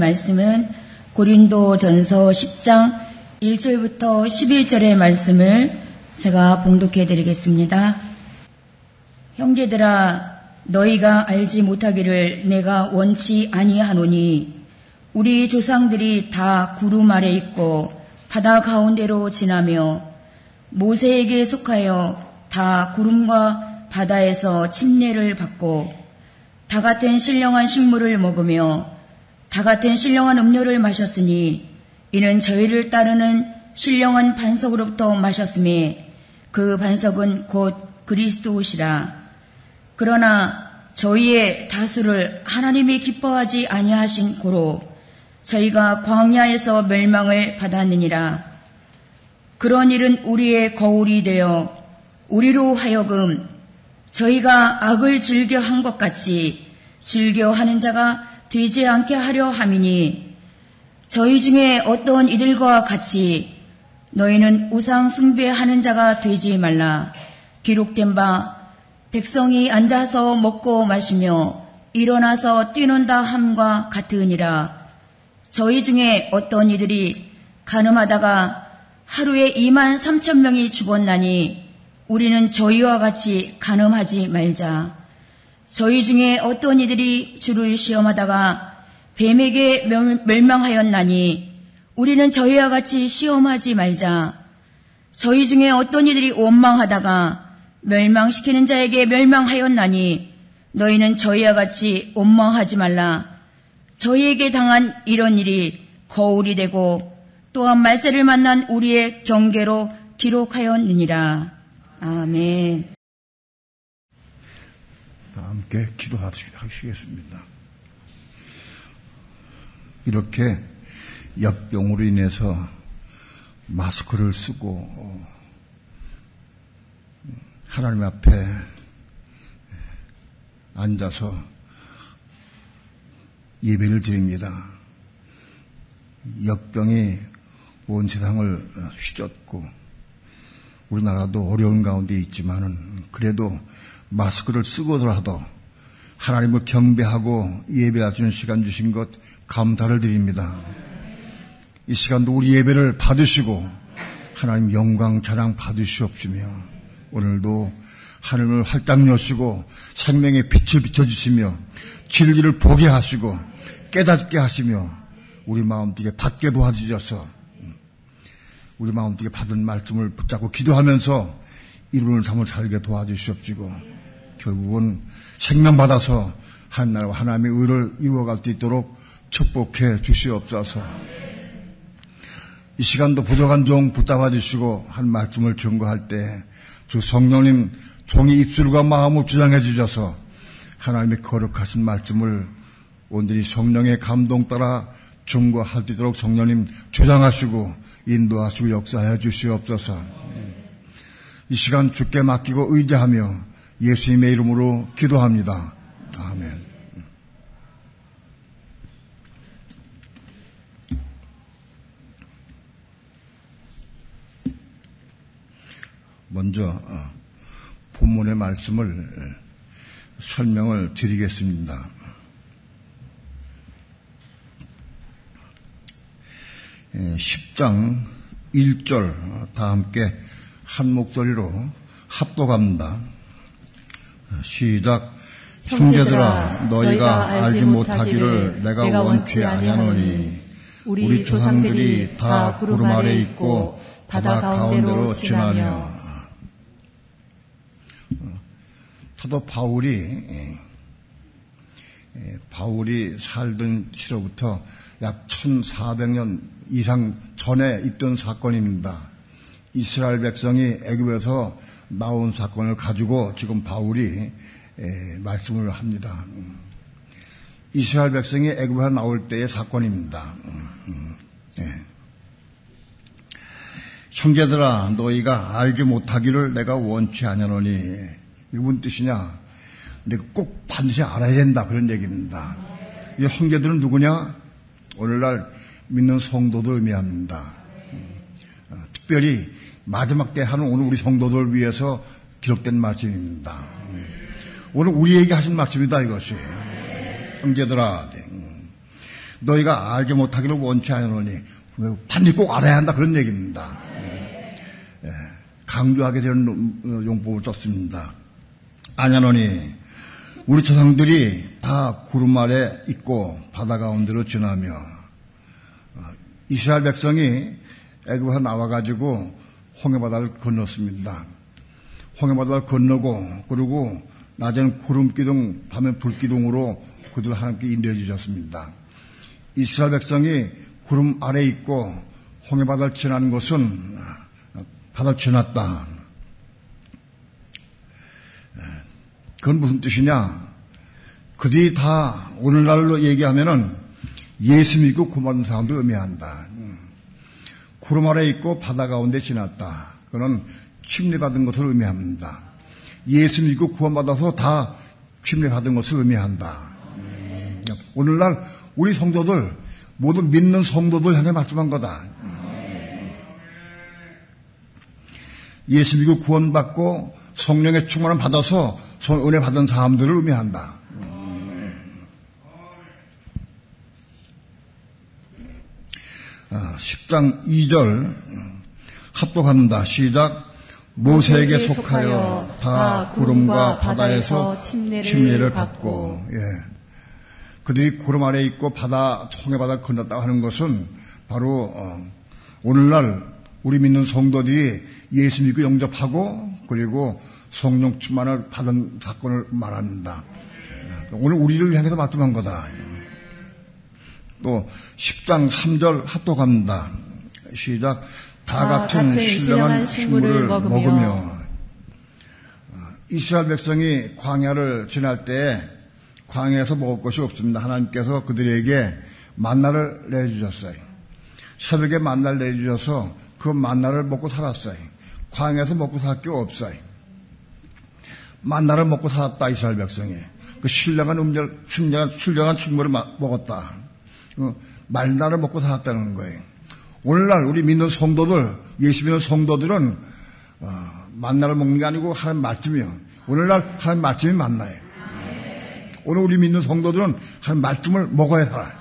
말씀은 고린도전서 10장 1절부터 11절의 말씀을 제가 봉독해 드리겠습니다. 형제들아, 너희가 알지 못하기를 내가 원치 아니하노니 우리 조상들이 다 구름 아래 있고 바다 가운데로 지나며 모세에게 속하여 다 구름과 바다에서 침례를 받고 다 같은 신령한 식물을 먹으며 다 같은 신령한 음료를 마셨으니 이는 저희를 따르는 신령한 반석으로부터 마셨음에 그 반석은 곧 그리스도시라. 그러나 저희의 다수를 하나님이 기뻐하지 아니하신 고로 저희가 광야에서 멸망을 받았느니라. 그런 일은 우리의 거울이 되어 우리로 하여금 저희가 악을 즐겨한 것 같이 즐겨하는 자가 되지 않게 하려 함이니 저희 중에 어떤 이들과 같이 너희는 우상 숭배하는 자가 되지 말라. 기록된 바 백성이 앉아서 먹고 마시며 일어나서 뛰논다 함과 같으니라. 저희 중에 어떤 이들이 간음하다가 하루에 23,000명이 죽었나니 우리는 저희와 같이 간음하지 말자. 저희 중에 어떤 이들이 주를 시험하다가 뱀에게 멸망하였나니 우리는 저희와 같이 시험하지 말자. 저희 중에 어떤 이들이 원망하다가 멸망시키는 자에게 멸망하였나니 너희는 저희와 같이 원망하지 말라. 저희에게 당한 이런 일이 거울이 되고 또한 말세를 만난 우리의 경계로 기록하였느니라. 아멘. 함께 기도하시겠습니다. 이렇게 역병으로 인해서 마스크를 쓰고 하나님 앞에 앉아서 예배를 드립니다. 역병이 온 세상을 휘젓고 우리나라도 어려운 가운데 있지만은 그래도 마스크를 쓰고더라도 하나님을 경배하고 예배하시는 시간 주신 것 감사를 드립니다. 이 시간도 우리 예배를 받으시고 하나님 영광 찬양 받으시옵시며 오늘도 하늘을 활짝 여시고 생명의 빛을 비춰주시며 진리를 보게 하시고 깨닫게 하시며 우리 마음속에 받게 도와주셔서 우리 마음속에 받은 말씀을 붙잡고 기도하면서 이루는 삶을 살게 도와주시옵시고 결국은 생명받아서 하나님과 하나님의 의를 이루어갈 수 있도록 축복해 주시옵소서. 이 시간도 부족한 종 붙잡아 주시고 한 말씀을 증거할 때 주 성령님 종의 입술과 마음을 주장해 주셔서 하나님의 거룩하신 말씀을 온전히 성령의 감동 따라 증거할 수 있도록 성령님 주장하시고 인도하시고 역사해 주시옵소서. 이 시간 주께 맡기고 의지하며 예수님의 이름으로 기도합니다. 아멘. 먼저 본문의 말씀을 설명을 드리겠습니다. 10장 1절 다 함께 한 목소리로 합독합니다. 시작. 형제들아, 너희가 알지 못하기를 내가 원치 아니하노니 우리 조상들이 다 구름 아래 있고 바다 가운데로 지나며. 사도 바울이 살던 시로부터 약 1400년 이상 전에 있던 사건입니다. 이스라엘 백성이 애굽에서 나온 사건을 가지고 지금 바울이 말씀을 합니다. 이스라엘 백성이 애굽에서 나올 때의 사건입니다. 형제들아, 너희가 알지 못하기를 내가 원치 아니하노니. 이게 무슨 뜻이냐? 내가 꼭 반드시 알아야 된다, 그런 얘기입니다. 이 형제들은 누구냐? 오늘날 믿는 성도들 의미합니다. 특별히 마지막 때 하는 오늘 우리 성도들을 위해서 기록된 말씀입니다. 오늘 우리에게 하신 말씀이다, 이것이. 형제들아, 너희가 알지 못하기를 원치 않으니 반드시 꼭 알아야 한다 그런 얘기입니다. 강조하게 되는 용법을 썼습니다. 아냐노니 우리 조상들이 다 구름 아래 있고 바다 가운데로 지나며 이스라엘 백성이 애굽에서 나와가지고 홍해바다를 건넜습니다. 홍해바다를 건너고 그리고 낮에는 구름기둥 밤에 불기둥으로 그들 하나님께 인도해 주셨습니다. 이스라엘 백성이 구름 아래 있고 홍해바다를 지나는 것은 바다를 지났다. 그건 무슨 뜻이냐? 그들이 다 오늘날로 얘기하면은 예수 믿고 구원받은 사람도 의미한다. 구름 아래 있고 바다 가운데 지났다. 그는 침례받은 것을 의미합니다. 예수 믿고 구원받아서 다 침례받은 것을 의미한다. 오늘날 우리 성도들 모두 믿는 성도들 향해 말씀한 거다. 예수 믿고 구원받고 성령의 충만을 받아서 은혜 받은 사람들을 의미한다. 10장 2절 합독합니다. 시작. 모세에게 속하여 다 구름과 바다에서 침례를 받고, 그들이 구름 아래 있고 홍해바다 건넜다고 하는 것은 바로 오늘날 우리 믿는 성도들이 예수 믿고 영접하고 그리고 성령 충만을 받은 사건을 말합니다. 오늘 우리를 향해서 말씀한 거다. 또 10장 3절 합독합니다. 시작. 다 같은 신령한 식물을 먹으며 이스라엘 백성이 광야를 지날 때 광야에서 먹을 것이 없습니다. 하나님께서 그들에게 만나를 내주셨어요. 새벽에 만나를 내주셔서 그 만나를 먹고 살았어요. 광야에서 먹고 살 게 없어요. 만나를 먹고 살았다. 이스라엘 백성이 그 신령한 식물을 먹었다. 말나를 먹고 살았다는 거예요. 오늘날 우리 믿는 성도들, 예수 믿는 성도들은 만나를 먹는 게 아니고 하나님 말씀이요. 오늘날 하나님 말씀이 만나요. 오늘 우리 믿는 성도들은 하나님 말씀을 먹어야 살아요.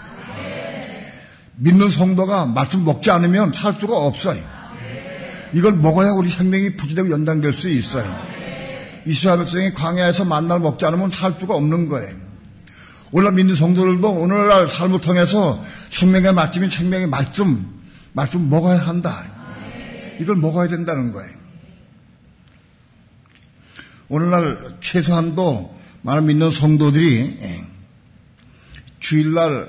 믿는 성도가 말씀 먹지 않으면 살 수가 없어요. 이걸 먹어야 우리 생명이 부지되고 연장될 수 있어요. 이스라엘 백성이 광야에서 만나를 먹지 않으면 살 수가 없는 거예요. 오늘날 믿는 성도들도 오늘날 삶을 통해서 생명의 말씀인 생명의 말씀 먹어야 한다. 이걸 먹어야 된다는 거예요. 오늘날 최소한도 많은 믿는 성도들이 주일날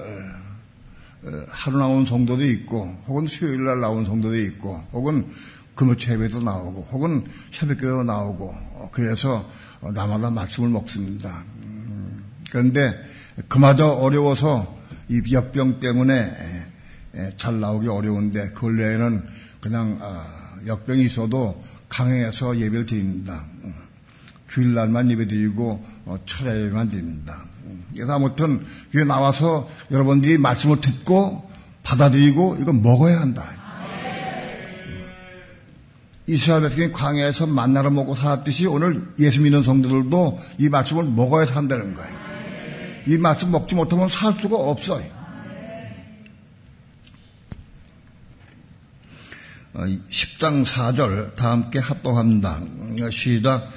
하루 나온 성도도 있고 혹은 수요일날 나온 성도도 있고 혹은 금요일 예배도 나오고 혹은 새벽교회도 나오고 그래서 나마다 말씀을 먹습니다. 그런데 그마저 어려워서 이 역병 때문에 잘 나오기 어려운데 근래에는 그냥 역병이 있어도 강행해서 예배를 드립니다. 주일날만 예배 드리고 철야 예배만 드립니다. 그래서 아무튼 여기 나와서 여러분들이 말씀을 듣고 받아들이고 이거 먹어야 한다. 이스라엘 백성이 광야에서 만나를 먹고 살았듯이 오늘 예수 믿는 성도들도 이 말씀을 먹어야 산다는 거예요. 이 말씀 먹지 못하면 살 수가 없어요. 10장 4절 다 함께 합독합니다. 시작.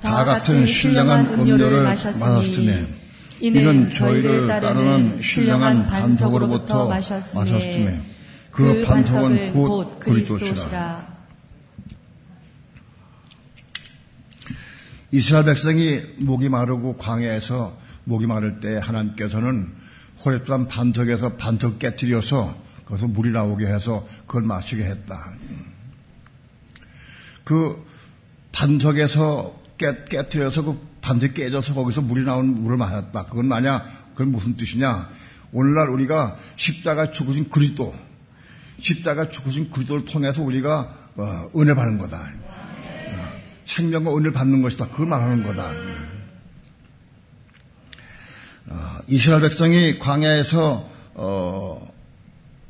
다 같은 신령한 음료를 마셨으며 이는 저희를 따르는 신령한 반석으로부터 마셨으며 그 반석은 곧 그리스도시라. 이스라엘 백성이 목이 마르고 광야에서 목이 마를 때 하나님께서는 호렙산 반석에서 반석 깨뜨려서 거기서 물이 나오게 해서 그걸 마시게 했다. 그 반석에서 깨뜨려서 그 반석이 깨져서 거기서 물이 나온 물을 마셨다. 그건 무슨 뜻이냐? 오늘날 우리가 십자가 죽으신 그리스도를 통해서 우리가 은혜 받는 거다. 생명과 은혜를 받는 것이다. 그걸 말하는 거다. 이스라엘 백성이 광야에서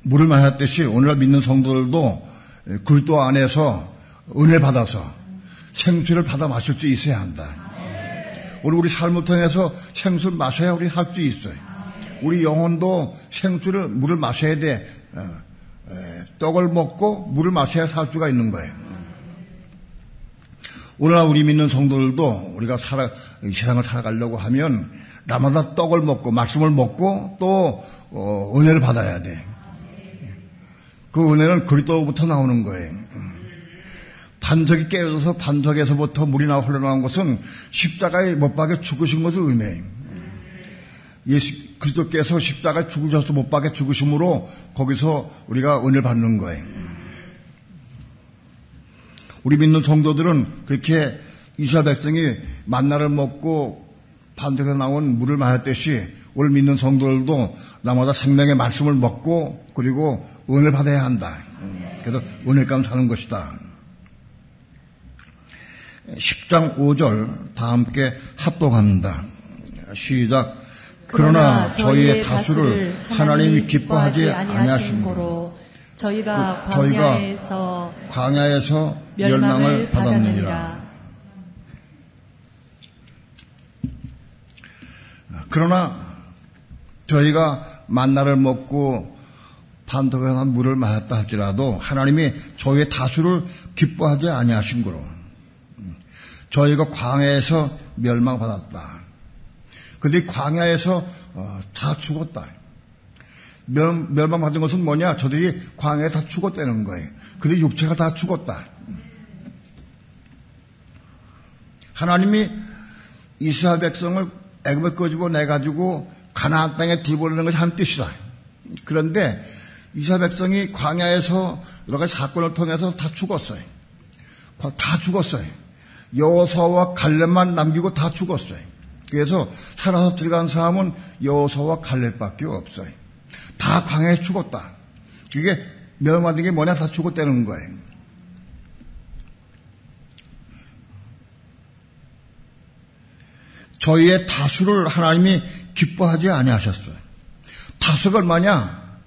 물을 마셨듯이 오늘날 믿는 성도들도 그리스도 안에서 은혜 받아서 생수를 받아 마실 수 있어야 한다. 오늘 우리 삶을 통해서 생수를 마셔야 우리 살 수 있어요. 우리 영혼도 생수를 물을 마셔야 돼. 떡을 먹고 물을 마셔야 살 수가 있는 거예요. 오늘날 우리 믿는 성도들도 우리가 이 세상을 살아가려고 하면 날마다 떡을 먹고 말씀을 먹고 또 은혜를 받아야 돼. 그 은혜는 그리스도로부터 나오는 거예요. 반석이 깨어져서 반석에서부터 물이 흘러나온 것은 십자가에 못 박혀 죽으신 것을 의미해요. 예수 그리스도께서 십자가에 죽으셔서 못 박혀 죽으심으로 거기서 우리가 은혜를 받는 거예요. 우리 믿는 성도들은 그렇게 이스라엘 백성이 만나를 먹고 반석에서 나온 물을 마셨듯이 오늘 믿는 성도들도 나마다 생명의 말씀을 먹고 그리고 은혜를 받아야 한다. 그래서 은혜 가운데 사는 것이다. 10장 5절 다 함께 합독합니다. 시작. 그러나 저희의 다수를 하나님이 기뻐하지 아니하심으로 저희가 광야에서 멸망을 받았느니라. 그러나 저희가 만나를 먹고 반석에서 난 물을 마셨다 할지라도 하나님이 저희의 다수를 기뻐하지 아니하신 거로 저희가 광야에서 멸망받았다. 근데 광야에서 다 죽었다. 멸망받은 것은 뭐냐? 저들이 광야에 다 죽었다는 거예요. 근데 육체가 다 죽었다. 하나님이 이스라엘 백성을 애굽에 꺼지고 내가지고 가나안 땅에 들보내는 것이 한 뜻이다. 그런데 이스라엘 백성이 광야에서 여러 가지 사건을 통해서 다 죽었어요. 다 죽었어요. 여호수아와 갈렙만 남기고 다 죽었어요. 그래서 살아서 들어간 사람은 여호수아와 갈렙밖에 없어요. 다 광야에 죽었다. 그게 멸망받은 게 뭐냐? 다 죽었다는 거예요. 저희의 다수를 하나님이 기뻐하지 아니하셨어요. 다수가 얼마냐?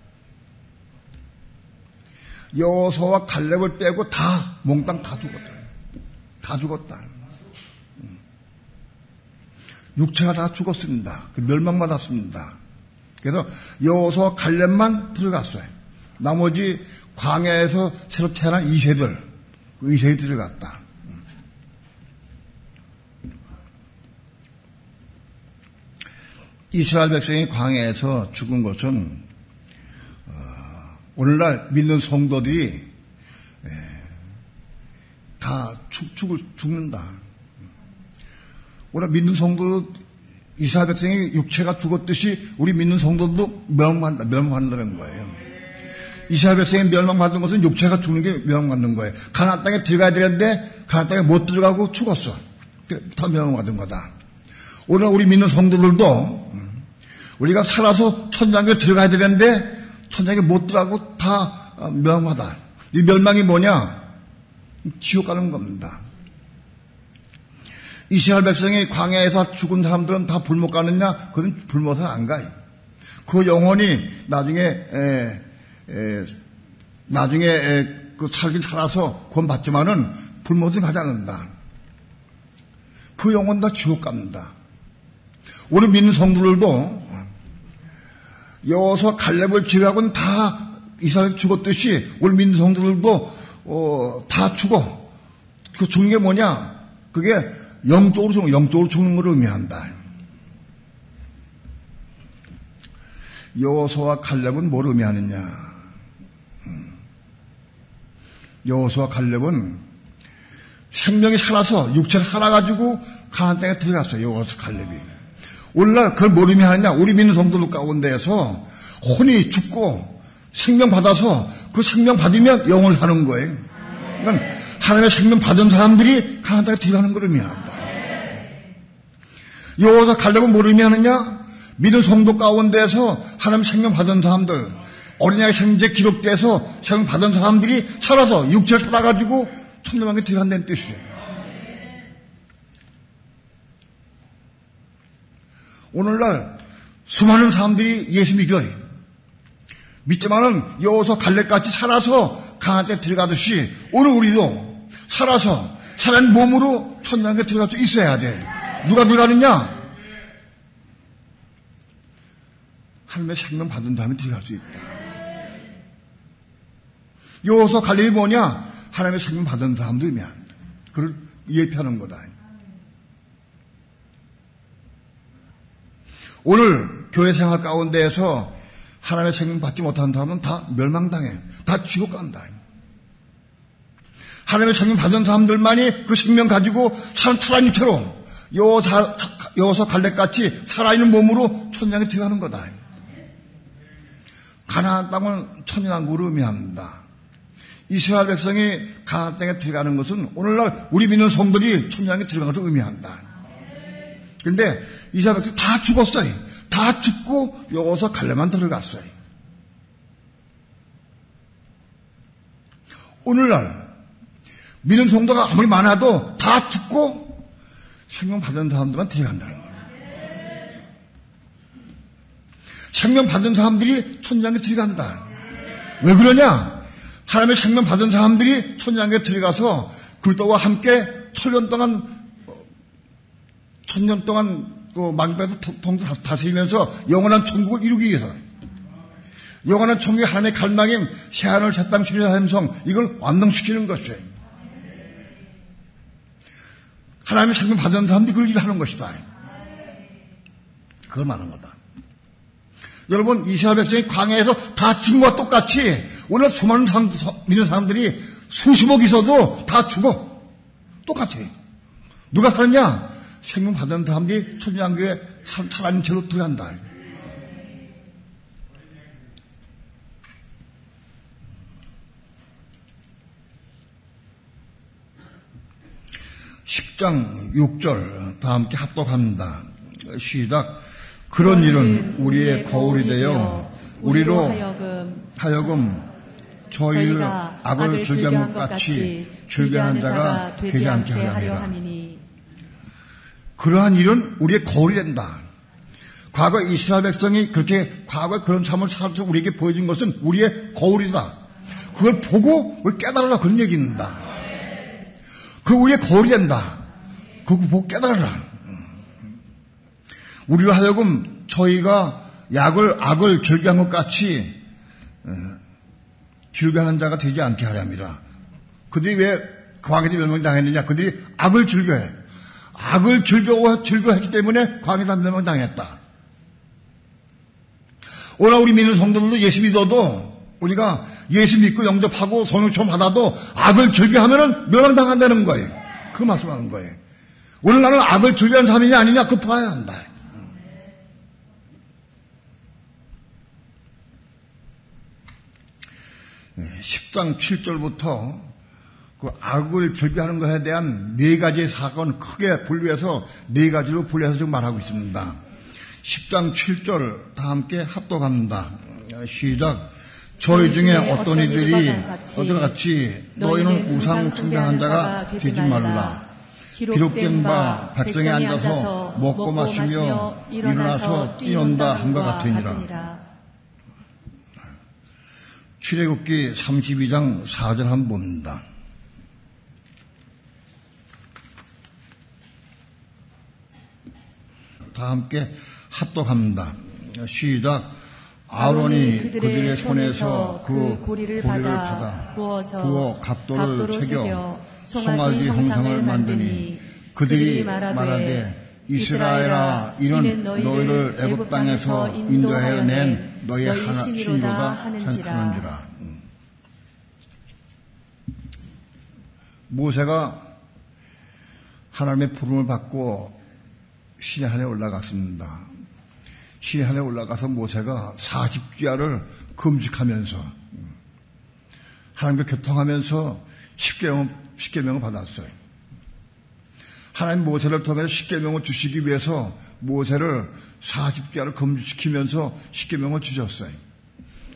여호수아와 갈렙을 빼고 다 몽땅 다 죽었다. 다 죽었다. 육체가 다 죽었습니다. 멸망받았습니다. 그래서 여호수아와 갈렙만 들어갔어요. 나머지 광야에서 새로 태어난 이세들, 그 이세들이 들어갔다. 이스라엘 백성이 광야에서 죽은 것은 오늘날 믿는 성도들이 다 죽는다. 오늘 믿는 성도 이스라엘 백성이 육체가 죽었듯이 우리 믿는 성도도 멸망한다는 거예요. 이스라엘 백성이 멸망받는 것은 육체가 죽는 게 멸망받는 거예요. 가나안 땅에 들어가야 되는데 가나안 땅에 못 들어가고 죽었어. 다 멸망받은 거다. 오늘 우리 믿는 성도들도 우리가 살아서 천장에 들어가야 되는데 천장에 못 들어가고 다 멸망하다. 이 멸망이 뭐냐? 지옥 가는 겁니다. 이스라엘 백성이 광야에서 죽은 사람들은 다 불못 가느냐? 그건 불못은 안 가요. 그 영혼이 나중에 그 살긴 살아서 구원 받지만은 불못은 가지 않는다. 그 영혼 다 지옥 갑니다. 오늘 믿는 성도들도 여호수아 갈렙을 제외하고는 다 이스라엘이 죽었듯이 오늘 믿는 성도들도 다 죽어. 그 죽는 게 뭐냐? 그게 영적으로 죽는 걸 의미한다. 여호수아와 갈렙은 뭘 의미하느냐? 여호수아와 갈렙은 생명이 살아서 육체가 살아가지고 가나안 땅에 들어갔어요. 여호수아 갈렙이. 오늘날 그걸 뭘 의미하느냐? 우리 믿는 성도들 가운데에서 혼이 죽고 생명 받아서 그 생명 받으면 영혼을 사는 거예요. 그러니까 하나님의 생명 받은 사람들이 가나안 땅에 들어가는 걸 의미한다. 여호수아 갈렙은 뭘 의미하느냐? 믿은 성도 가운데에서 하나님 생명 받은 사람들, 어린아이 생제 기록돼서 생명 받은 사람들이 살아서 육체를 살아가지고 천년왕국에 들어간다는 뜻이에요. 오늘날 수많은 사람들이 예수 믿어요. 믿지만은 여호수아 갈렙같이 살아서 가나안 땅에 들어가듯이 오늘 우리도 살아서 살아있는 몸으로 천년왕국에 들어갈 수 있어야 돼. 누가 들어가느냐? 하나님의 생명 받은 사람이 들어갈 수 있다. 여호수아 갈렙이 뭐냐? 하나님의 생명 받은 사람도 의미한다. 그걸 예표하는 거다. 오늘 교회 생활 가운데에서 하나님의 생명 받지 못하는 사람은 다 멸망당해. 다 지옥 간다. 하나님의 생명 받은 사람들만이 그 생명 가지고 산 타라님처럼 여호수아 갈렙같이 살아있는 몸으로 천국에 들어가는 거다. 가나안 땅은 천연왕국을 의미합니다. 이스라엘 백성이 가나안 땅에 들어가는 것은 오늘날 우리 믿는 성도들이 천국에 들어가는 것을 의미한다. 그런데 이스라엘 백성이 다 죽었어요. 다 죽고 여호수아 갈렙만 들어갔어요. 오늘날 믿는 성도가 아무리 많아도 다 죽고 생명 받은 사람들만 들어간다는 거예요. 생명 받은 사람들이 천국에 들어간다. 왜 그러냐? 하나님의 생명 받은 사람들이 천국에 들어가서 그리스도와 함께 천년 동안 만국에서 다스리면서 영원한 천국을 이루기 위해서, 영원한 천국의 하나님의 갈망인 새하늘 새 땅 신의 삼성, 이걸 완성시키는 것이에요. 하나님의 생명 받은 사람들이 그걸 일하는 것이다. 그걸 말하는 거다. 여러분, 이스라엘 백성이 광야에서 다 죽은 것과 똑같이 오늘 수많은 믿는 사람들이 수십억 있어도 다 죽어. 똑같아. 누가 사느냐? 생명 받은 사람들이 천주교에 살아있는 채로 들어간다. (10장 6절) 다 함께 합독합니다. 시작. 그런 일은 우리의 거울이 되어 우리로 하여금 저희를 악을 즐겨한 것 같이 즐겨하는 자가 되지 않게 하려 함이니. 그러한 일은 우리의 거울이 된다. 과거 이스라엘 백성이 그렇게 과거에 그런 삶을 살아서 우리에게 보여준 것은 우리의 거울이다. 그걸 보고 우리 깨달으라, 그런 얘기입니다. 그 우리의 거울이 된다. 그거 보고 깨달으라. 우리로 하여금 저희가 악을 즐겨한 것 같이 즐겨하는 자가 되지 않게 하렵니다. 그들이 왜 광야에 멸망당했느냐? 그들이 악을 즐겨해. 악을 즐거워했기 때문에 광야에 멸망당했다. 오늘 우리 믿는 성도들도 예수 믿어도, 우리가 예수 믿고 영접하고 성령 받아도 악을 즐겨하면 멸망당한다는 거예요. 그 말씀하는 거예요. 오늘 나는 악을 즐겨하는 사람이냐 아니냐, 그거 봐야 한다. 네, 10장 7절부터 그 악을 즐겨하는 것에 대한 네 가지의 사건 크게 분류해서 네 가지로 분류해서 지금 말하고 있습니다. 10장 7절 다 함께 합독합니다. 시작. 저희 중에 어떤 이들이 어떤 같이 너희는 우상 숭배한 자가 되지 말라. 기록된 바 백성에 앉아서 먹고 마시며 일어나서 뛰어온다 함과 같으니라. 출애굽기 32장 4절 한번 봅니다. 다 함께 합독합니다. 시작. 아론이 그들의 손에서 그 고리를 받아 부어 각도를 새겨 송아지 형상을 만드니 그들이 말하되 이스라엘아, 이는 너희를 애굽 땅에서 인도하여 낸 너희의 신이로다 하는지라. 모세가 하나님의 부름을 받고 시내산에 올라갔습니다. 시내산에 올라가서 모세가 40주야를 금식하면서 하나님과 교통하면서 십계명을 받았어요. 하나님 모세를 통해서 십계명을 주시기 위해서 모세를 40주야를 금식시키면서 십계명을 주셨어요.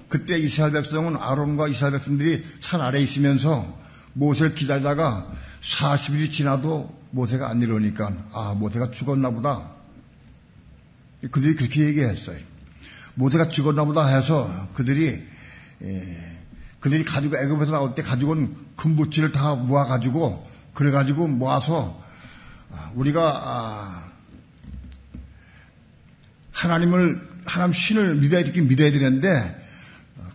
그때 이스라엘 백성은 아론과 이스라엘 백성들이 산 아래에 있으면서 모세를 기다리다가 40일이 지나도 모세가 안 이러니까 모세가 죽었나 보다. 그들이 그렇게 얘기했어요. 모세가 죽었나 보다 해서 그들이 가지고 애굽에서 나올 때 가지고 온 금부치를 다 모아가지고 그래가지고 모아서 우리가 하나님을 하나님 신을 믿어야 되는데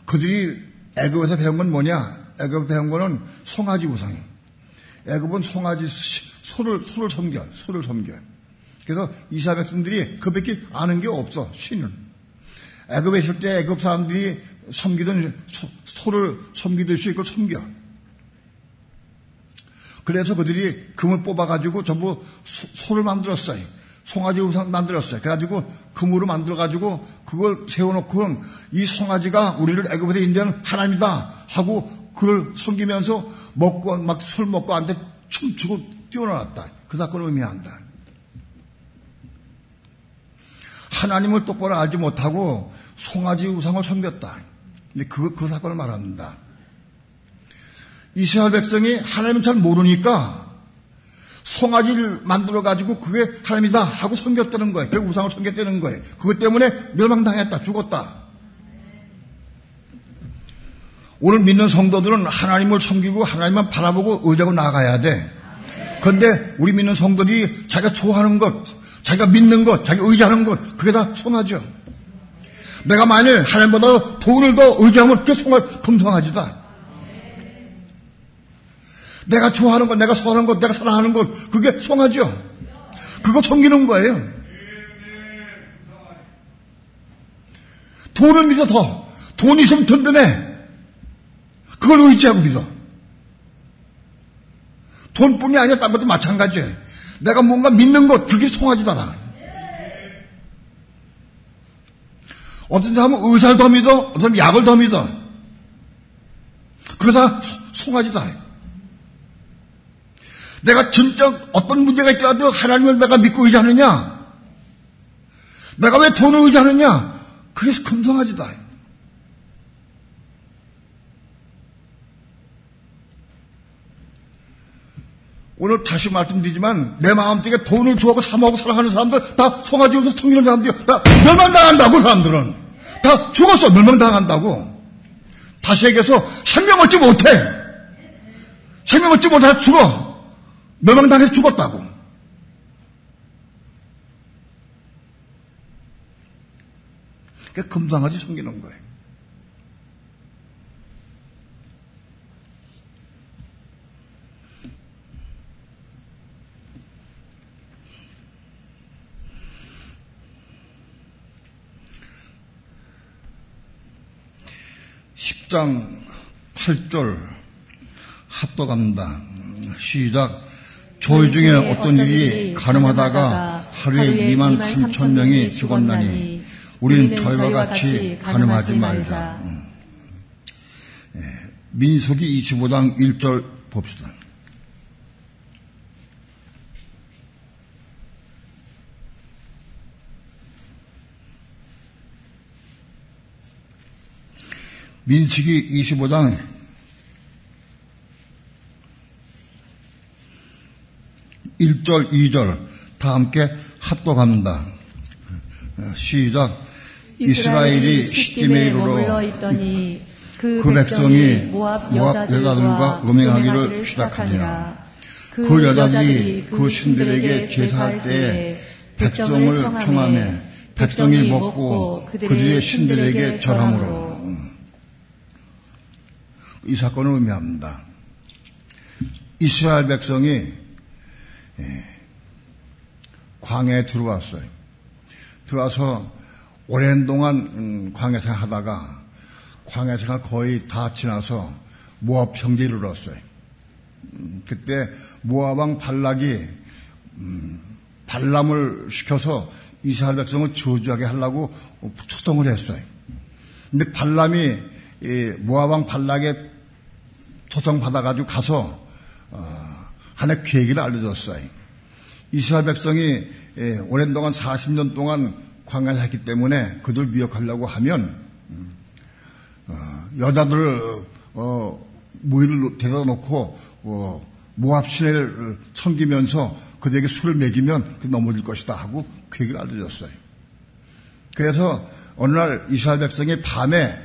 그들이 애굽에서 배운 건 뭐냐? 애굽에서 배운 거는 송아지 우상이에요. 애굽은 송아지 소를 섬겨. 그래서 이스라엘 백성들이 그밖에 아는 게 없어. 신은. 애굽에 있을 때 애굽 사람들이 섬기던 소를 섬기듯이 그걸 섬겨. 그래서 그들이 금을 뽑아가지고 전부 소를 만들었어요. 송아지 우상 만들었어요. 그래가지고 금으로 만들어가지고 그걸 세워놓고 이 송아지가 우리를 애굽에서 인도한 하나님이다 하고 그를 섬기면서 먹고 막 술 먹고 앉아 춤추고 뛰어나왔다. 그 사건을 의미한다. 하나님을 똑바로 알지 못하고 송아지 우상을 섬겼다. 근데 그 사건을 말합니다. 이스라엘 백성이 하나님을 잘 모르니까 송아지를 만들어가지고 그게 하나님이다 하고 섬겼다는 거예요. 그 우상을 섬겼다는 거예요. 그것 때문에 멸망당했다. 죽었다. 오늘 믿는 성도들은 하나님을 섬기고 하나님만 바라보고 의지하고 나아가야 돼. 그런데 우리 믿는 성도들이 자기가 좋아하는 것, 자기가 믿는 것, 자기가 의지하는 것, 그게 다 송아지요. 내가 만일 하나님보다 돈을 더 의지하면 그게 금송아지다. 내가 좋아하는 것, 내가 선호하는 것, 내가 사랑하는 것, 그게 송아지요. 그거 섬기는 거예요. 돈을 믿어 더. 돈이 있으면 든든해. 그걸 의지하고 믿어. 돈뿐이 아니라 딴 것도 마찬가지예요. 내가 뭔가 믿는 것, 그게 송아지다. 나. 어떤 사람은 의사를 더 믿어, 어떤 사람은 약을 더 믿어. 그거 다 송아지다. 내가 진짜 어떤 문제가 있더라도 하나님을 내가 믿고 의지하느냐? 내가 왜 돈을 의지하느냐? 그게 금송아지다. 오늘 다시 말씀드리지만 내 마음속에 돈을 좋아하고 사모하고 사랑하는 사람들 다 송아지로서 섬기는 사람들이 다 멸망당한다고. 사람들은 다 죽었어. 멸망당한다고. 다시 얘기해서 생명 얻지 못해. 생명 얻지 못해 죽어. 멸망당해서 죽었다고. 그게 금송아지 섬기는 거예요. (10장 8절) 합독합니다. 시작. 저희 중에 어떤 일이 가늠하다가 하루에 2만 3천 명이 죽었나니 우리는 저희와 같이 가늠하지 말자. 민수기 25장 1절 봅시다. 민수기 25장 1절, 2절 다 함께 합독합니다. 시작. 이스라엘이 시딤에 이르러 있더니 그 백성이 모압 여자들과 음행하기를 시작하니라. 그 여자들이 그 신들에게 제사할 때에 백성을 청하며 백성이 먹고 그들의 신들에게 절함으로. 이 사건을 의미합니다. 이스라엘 백성이 광야에 들어왔어요. 들어와서 오랜 동안 광야 생활하다가 광야 생활 거의 다 지나서 모압 평지에 이르렀어요. 그때 모압 왕 발락이 발람을 시켜서 이스라엘 백성을 저주하게 하려고 초청을 했어요. 근데 발람이 모압 왕 발락의 초청 받아가지고 가서 하나의 계획을 알려줬어요. 이스라엘 백성이 오랜 동안 40년 동안 광야를 했기 때문에 그들을 미혹하려고 하면 여자들을 모이를 데려다 놓고 모압 신을 섬기면서 그들에게 술을 먹이면 넘어질 것이다 하고 계획을 알려줬어요. 그래서 어느 날 이스라엘 백성이 밤에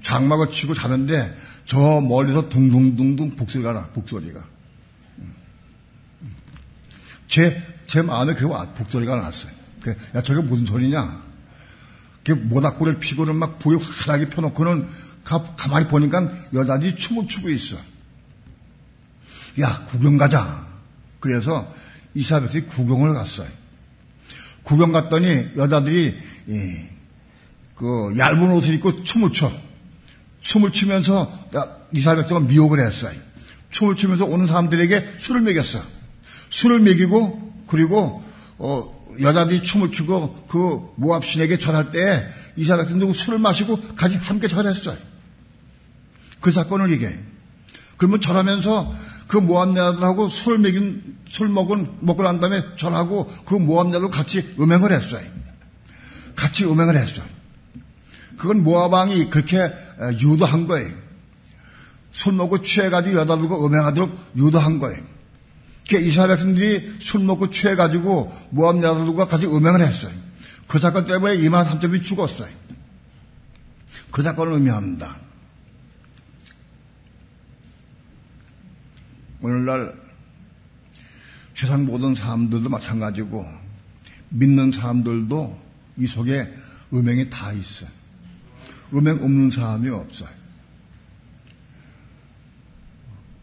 장막을 치고 자는데 저 멀리서 둥둥둥둥 북소리가 나. 북소리가. 제 마음에 그 북소리가 났어요. 야, 저게 무슨 소리냐? 그 모닥불을 피고는 막 불이 환하게 펴놓고는 가만히 보니까 여자들이 춤을 추고 있어. 야, 구경 가자. 그래서 이사벨이 구경을 갔어요. 구경 갔더니 여자들이 그 얇은 옷을 입고 춤을 춰. 춤을 추면서 이사벨가 미혹을 했어요. 춤을 추면서 오는 사람들에게 술을 먹였어. 술을 먹이고 그리고 여자들이 춤을 추고 그 모압 신에게 절할 때 이사벨이 술을 마시고 같이 함께 절했어요. 그 사건을 얘기해. 그러면 절하면서 그 모압 여자들하고 술 먹고 난 다음에 절하고 그 모압 여자들 같이 음행을 했어요. 같이 음행을 했어요. 그건 모압 왕이 그렇게 유도한 거예요. 술 먹고 취해가지고 여자들과 음행하도록 유도한 거예요. 이스라엘 백성들이 술 먹고 취해가지고 모압 여자들과 같이 음행을 했어요. 그 사건 때문에 2만 3천이 죽었어요. 그 사건을 의미합니다. 오늘날 세상 모든 사람들도 마찬가지고 믿는 사람들도 이 속에 음행이 다 있어요. 음행 없는 사람이 없어요.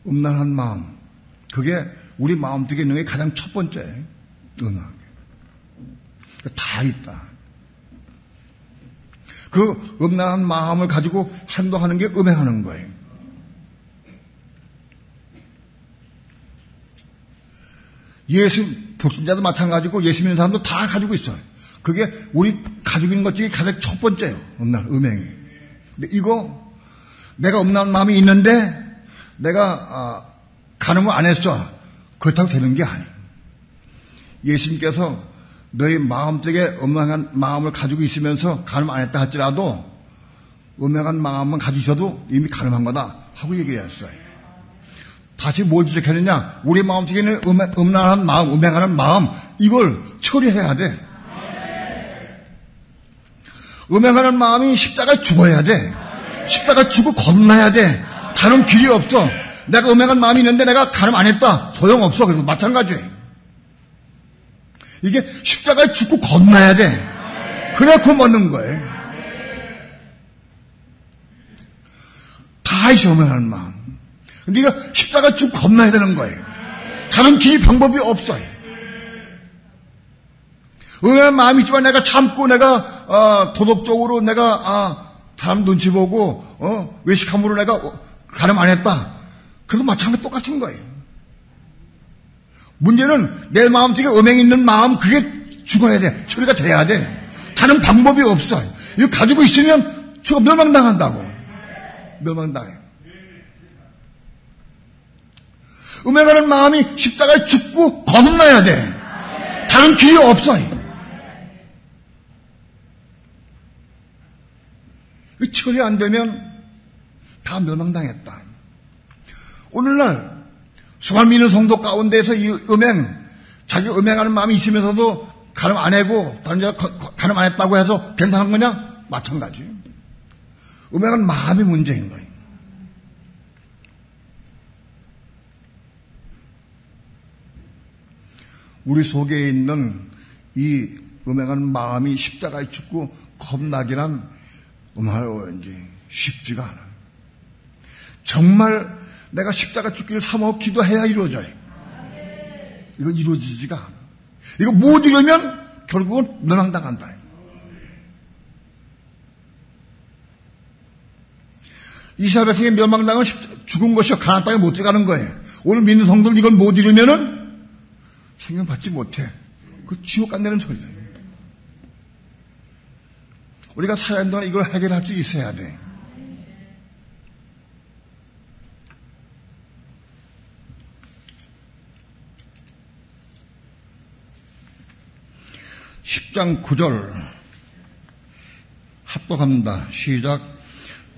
음란한 마음, 그게 우리 마음 속에 있는 게 가장 첫 번째 음란한 게. 다 있다. 그 음란한 마음을 가지고 행동하는 게 음행하는 거예요. 예수 불신자도 마찬가지고 예수 믿는 사람도 다 가지고 있어요. 그게 우리 가지고 있는 것 중에 가장 첫 번째예요. 음행이. 근데 이거 내가 음란한 마음이 있는데 내가 간음을 안 했어. 그렇다고 되는 게 아니에요. 예수님께서 너희 마음 속에 음행한 마음을 가지고 있으면서 간음 안 했다 할지라도 음행한 마음만 가지고 있어도 이미 간음한 거다 하고 얘기를 했어요. 다시 뭘 지적했느냐? 우리 마음 속에 있는 음란한 마음, 음행하는 마음, 이걸 처리해야 돼. 음행하는 마음이 십자가에 죽어야 돼. 십자가에 죽고 건너야 돼. 다른 길이 없어. 내가 음행한 마음이 있는데 내가 간음 안 했다. 소용없어. 그래서 마찬가지예요. 이게 십자가에 죽고 건너야 돼. 그래야 그 먹는 거예요. 다 있어, 음행하는 마음. 근데 이거 십자가에 죽고 건너야 되는 거예요. 다른 길이 방법이 없어요. 음행한 마음이 있지만 내가 참고 내가 도덕적으로 내가 사람 눈치 보고 외식함으로 내가 간음 안 했다. 그래도 마찬가지 똑같은 거예요. 문제는 내 마음속에 음행이 있는 마음 그게 죽어야 돼. 처리가 돼야 돼. 다른 방법이 없어요. 이거 가지고 있으면 저거 멸망당한다고. 멸망당해. 음행하는 마음이 십자가에 죽고 거듭나야 돼. 다른 길이 없어요. 처리 안 되면 다 멸망당했다. 오늘날 수많은 믿는 성도 가운데서 이 자기 음행하는 마음이 있으면서도 간음 안 하고 다른 자 간음 안 했다고 해서 괜찮은 거냐? 마찬가지. 음행은 마음의 문제인 거예요. 우리 속에 있는 이 음행한 마음이 십자가에 죽고 겁나기란 왠지 쉽지가 않아요. 정말 내가 십자가 죽기를 사모하고 기도해야 이루어져요. 이거 이루어지지가 않아. 이거 못 이루면 결국은 멸망당한다. 이스라엘 백성이 멸망당은 죽은 것이요 가나안 땅에 못 들어가는 거예요. 오늘 믿는 성도는 이걸 못 이루면은 생명 받지 못해. 그 지옥 간다는 소리다. 우리가 살아있는 동안 이걸 해결할 수 있어야 돼. (10장 9절) 합독합니다. 시작.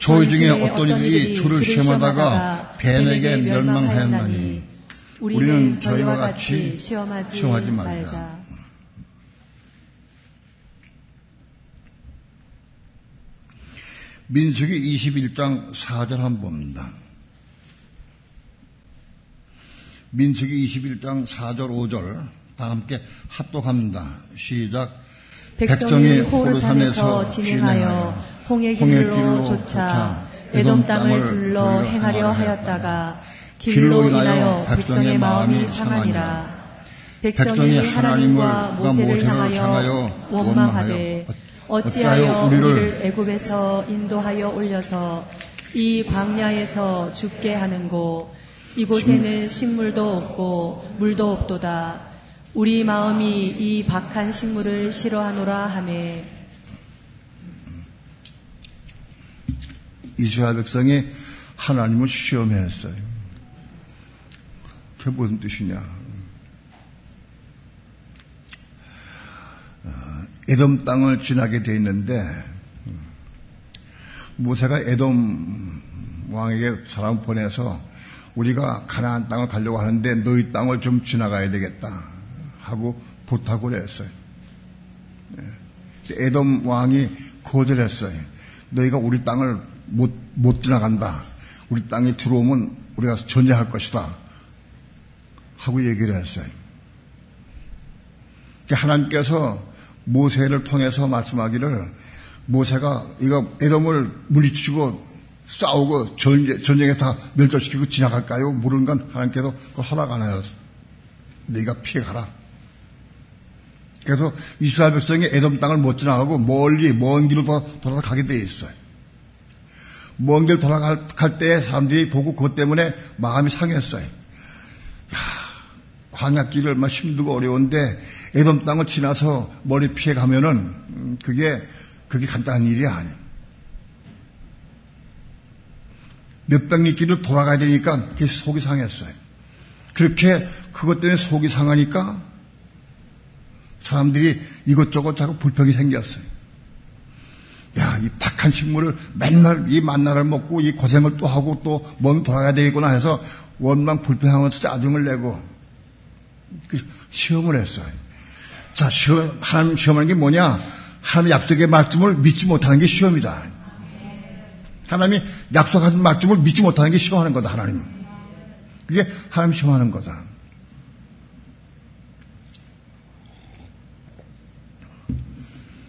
저희 중에 어떤 이들이 주를 시험하다가 뱀에게 멸망하였나니 우리는 저희와 같이 시험하지 말자. 민수기 21장 4절 한번 봅니다. 민수기 21장 4절 5절 다 함께 합독합니다. 시작. 백성이 호르산에서 진행하여 홍해 길로 쫓아 에돔 땅을 둘러 행하려 하였다가 길로 인하여 백성의 마음이 상하니라. 백성이 하나님과 모세를 향하여 원망하되 어찌하여 우리를 애굽에서 인도하여 올려서 이 광야에서 죽게 하는고 이곳에는 식물도 없고 물도 없도다. 우리 마음이 이 박한 식물을 싫어하노라 하매. 이스라엘 백성이 하나님을 시험했어요. 그게 무슨 뜻이냐? 에돔 땅을 지나게 돼 있는데 모세가 에돔 왕에게 사람 보내서 우리가 가나안 땅을 가려고 하는데 너희 땅을 좀 지나가야 되겠다 하고 부탁을 했어요. 에돔 왕이 거절했어요. 너희가 우리 땅을 못 지나간다. 우리 땅에 들어오면 우리가 전쟁할 것이다 하고 얘기를 했어요. 하나님께서 모세를 통해서 말씀하기를 모세가 이거 에돔을 물리치고 싸우고 전쟁에서 다 멸절시키고 지나갈까요? 물은 건 하나님께서 그걸 허락 안 하였어. 너희가 피해가라. 그래서 이스라엘 백성이 에돔 땅을 못 지나가고 멀리 먼 길로 돌아서 가게 돼 있어요. 먼 길 돌아갈 때 사람들이 보고 그것 때문에 마음이 상했어요. 광야길이 얼마나 힘들고 어려운데 에돔 땅을 지나서 멀리 피해 가면은 그게 간단한 일이 아니에요. 몇백 리 길을 돌아가야 되니까 그게 속이 상했어요. 그렇게 그것 때문에 속이 상하니까 사람들이 이것저것 자꾸 불평이 생겼어요. 야, 이 박한 식물을 맨날 이 만나를 먹고 이 고생을 또 하고 또 먼 돌아가야 되겠구나 해서 원망 불평하면서 짜증을 내고 시험을 했어요. 자, 하나님 시험하는 게 뭐냐? 하나님 약속의 말씀을 믿지 못하는 게 시험이다. 하나님이 약속하신 말씀을 믿지 못하는 게 시험하는 거다, 하나님. 그게 하나님 시험하는 거다.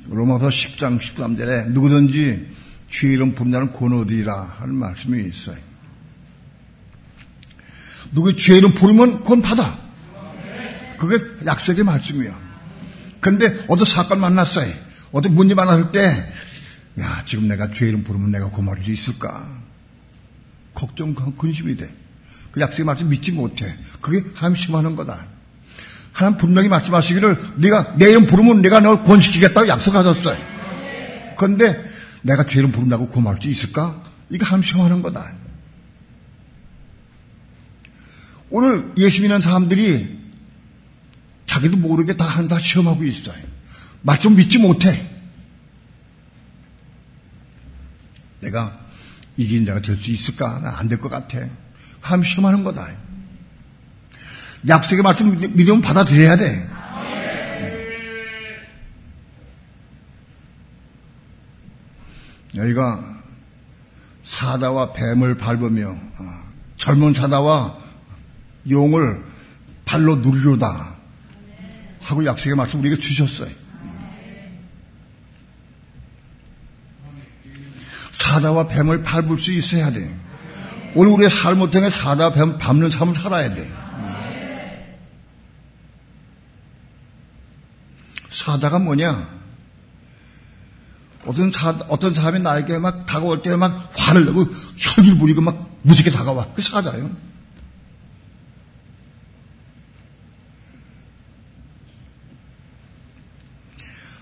로마서 10장 13절에 누구든지 주의 이름 부르는 자는 권하리라 하는 말씀이 있어요. 누구 주의 이름 부르면 권 받아. 그게 약속의 말씀이야. 근데 어디 사건 만났어요. 어디 문제 만났을 때, 야, 지금 내가 주의 이름 부르면 내가 고마울 일이 있을까? 걱정, 근심이 돼. 그 약속의 말씀 믿지 못해. 그게 하나님 시험하는 거다. 하나님 분명히 말씀하시기를 네가 내 이름 부르면 내가 널 구원시키겠다고 약속하셨어요. 그런데 내가 주의 이름 부른다고 고마울 수 있을까? 이거 하나님 시험하는 거다. 오늘 예수 믿는 사람들이 자기도 모르게 다 시험하고 있어요. 말씀 믿지 못해. 내가 이긴 자가 될 수 있을까? 난 안 될 것 같아. 하나님 시험하는 거다. 약속의 말씀 믿으면 받아들여야 돼. 여기가 사자와 뱀을 밟으며 젊은 사자와 용을 발로 누리로다 하고 약속의 말씀 우리에게 주셨어요. 사자와 뱀을 밟을 수 있어야 돼. 오늘 우리의 삶을 통해 사자와 뱀 밟는 삶을 살아야 돼. 사자가 뭐냐? 어떤 사람이 나에게 막 다가올 때 막 화를 내고 혈기를 부리고 막 무섭게 다가와. 그게 사자예요.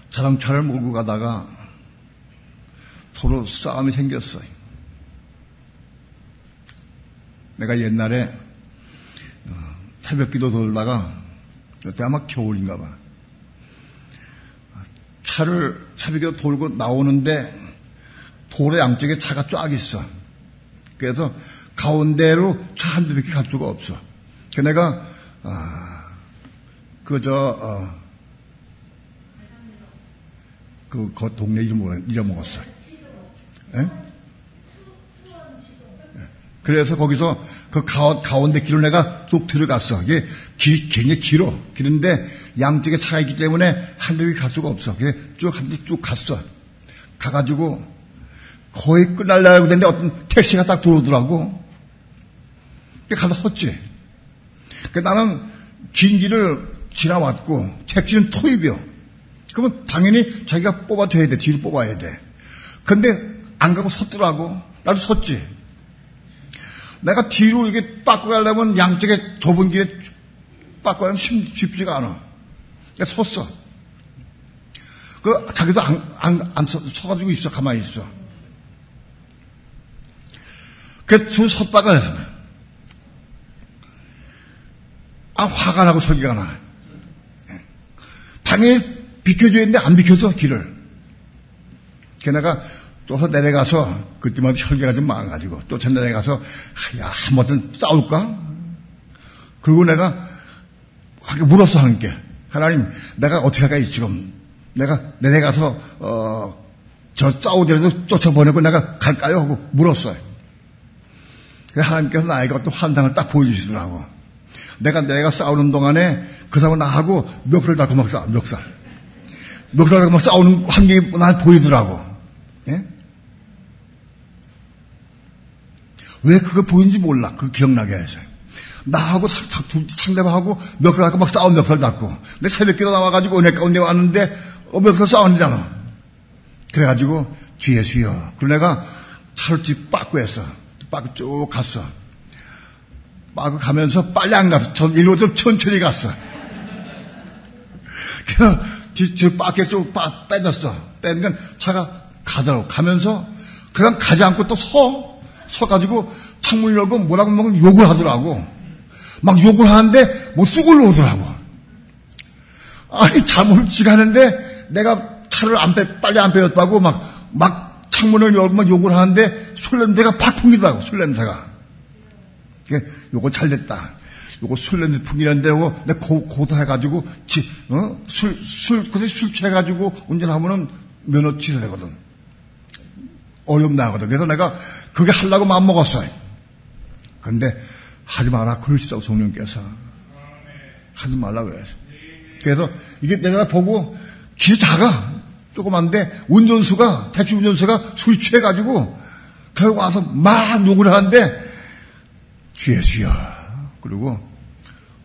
자동차를 몰고 가다가 서로 싸움이 생겼어요. 내가 옛날에 새벽기도 돌다가 그때 아마 겨울인가 봐. 차를 새벽에 돌고 나오는데 도로 양쪽에 차가 쫙 있어. 그래서 가운데로 차 한 대밖에 갈 수가 없어. 그래서 내가 그 동네 이름 잊어먹었어. 예? 그래서 거기서 그 가운데 길을 내가 쭉 들어갔어. 이게 길이 굉장히 길어. 길인데 양쪽에 차가 있기 때문에 한쪽에 갈 수가 없어. 그래서 쭉 갔어. 가가지고 거의 끝날려고 했는데 어떤 택시가 딱 들어오더라고. 가다 섰지. 나는 긴 길을 지나왔고 택시는 토입이요. 그러면 당연히 자기가 뽑아줘야 돼. 뒤로 뽑아야 돼. 근데 안 가고 섰더라고. 나도 섰지. 내가 뒤로 이게 빠꾸 가려면 양쪽에 좁은 길에 빠꾸 가려면 쉽지가 않아. 그러니까 섰어. 자기도 서가지고 있어. 가만히 있어. 그래서 섰다가 해서 화가 나고 설기가 나. 당연히 비켜줘야 했는데 안 비켜서 길을. 그래서 내가 또 내려가서 그때마다 혈기가 좀 많아가지고 또 내려가서 야 한번 싸울까? 그리고 내가 물었어 하나님께. 하나님 내가 어떻게 할까 지금. 내가 내려가서 저 싸우더라도 쫓아보내고 내가 갈까요? 하고 물었어요. 그래서 하나님께서 나에게 어떤 환상을 딱 보여주시더라고. 내가 싸우는 동안에 그 사람은 나하고 멱살을 닫고 막 싸워. 멱살 닫고 막 싸우는 환경이 난 보이더라고. 예? 왜 그거 보이는지 몰라. 그거 기억나게 해서. 나하고 상대방하고 멱살 닫고 막 싸운 멱살 닫고. 근데 새벽기도 나와가지고 은혜 가운데 왔는데 멱살 싸웠잖아. 그래가지고 주 예수여. 그리고 내가 차를 집 빠꾸했어. 빠꾸 쭉 갔어. 빠꾸 가면서 빨리 안 갔어. 일로 좀 천천히 갔어. 그래서 뒤 빠꾸에 쭉 빼졌어. 빼니까 차가 가더라고. 가면서 그냥 가지 않고 또 서가지고 창문 열고 뭐라고 막 욕을 하더라고. 막 욕을 하는데 뭐 쑥을 오더라고. 아니 잘못을 지가 하는데 내가 차를 빨리 안 빼였다고 막 창문을 열고 막 욕을 하는데 술 냄새가 팍 풍기더라고. 술 냄새가. 요거 잘 됐다. 요거 술 냄새 풍기는데 내가 고도해가지고 술 취해가지고 운전하면은 면허 취소되거든. 어렵나 하거든. 그래서 내가 그게 하려고 마음먹었어요. 근데 하지 마라 그러시다고 성령께서. 하지 말라 그래서. 그래서 이게 내가 보고 길이 작아. 조그만데 택시 운전수가 술 취해가지고 그러고 와서 막 욕을 하는데 주 예수여. 그리고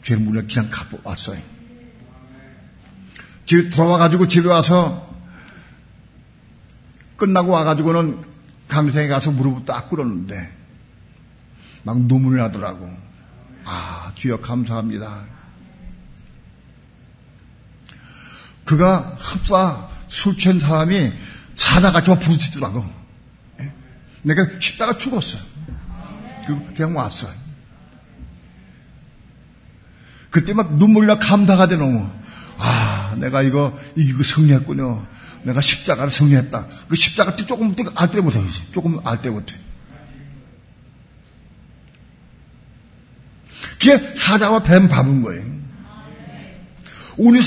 죄를 물려 그냥 갚아 왔어요. 집에 돌아와가지고 집에 와서 끝나고 와가지고는 강생에 가서 무릎을 딱 꿇었는데 막 눈물이 나더라고. 주여 감사합니다. 그가 흡사 술 취한 사람이 사자같이 막 부르짖더라고. 내가 십자가 죽었어. 그냥 왔어. 그때 막 눈물이 나 감사가 돼 너무. 내가 이거 이기고 승리했군요. 내가 십자가를 승리했다. 그 십자가 때 조금 알 때부터 조금 알 때부터. 그게 사자와 뱀 밟은 거예요. 우리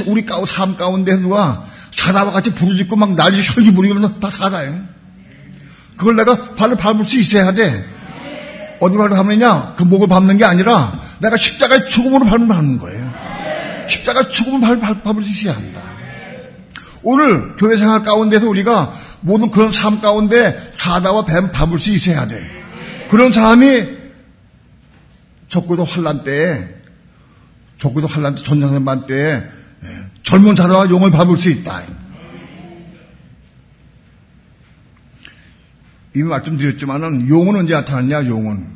삶 가운데 누가 사자와 같이 부르짖고 막 난리 혈기 부리면서 다 사자예요. 그걸 내가 발을 밟을 수 있어야 돼. 어디 발을 밟느냐? 그 목을 밟는 게 아니라 내가 십자가의 죽음으로 밟는 거예요. 십자가의 죽음을 밟을 수 있어야 한다. 오늘 교회 생활 가운데서 우리가 모든 그런 삶 가운데 사자와 뱀 밟을 수 있어야 돼. 그런 사람이 적고도 환난 때에 전쟁만 때에 젊은 사자와 용을 밟을 수 있다. 이미 말씀드렸지만은 용은 언제 나타났냐? 용은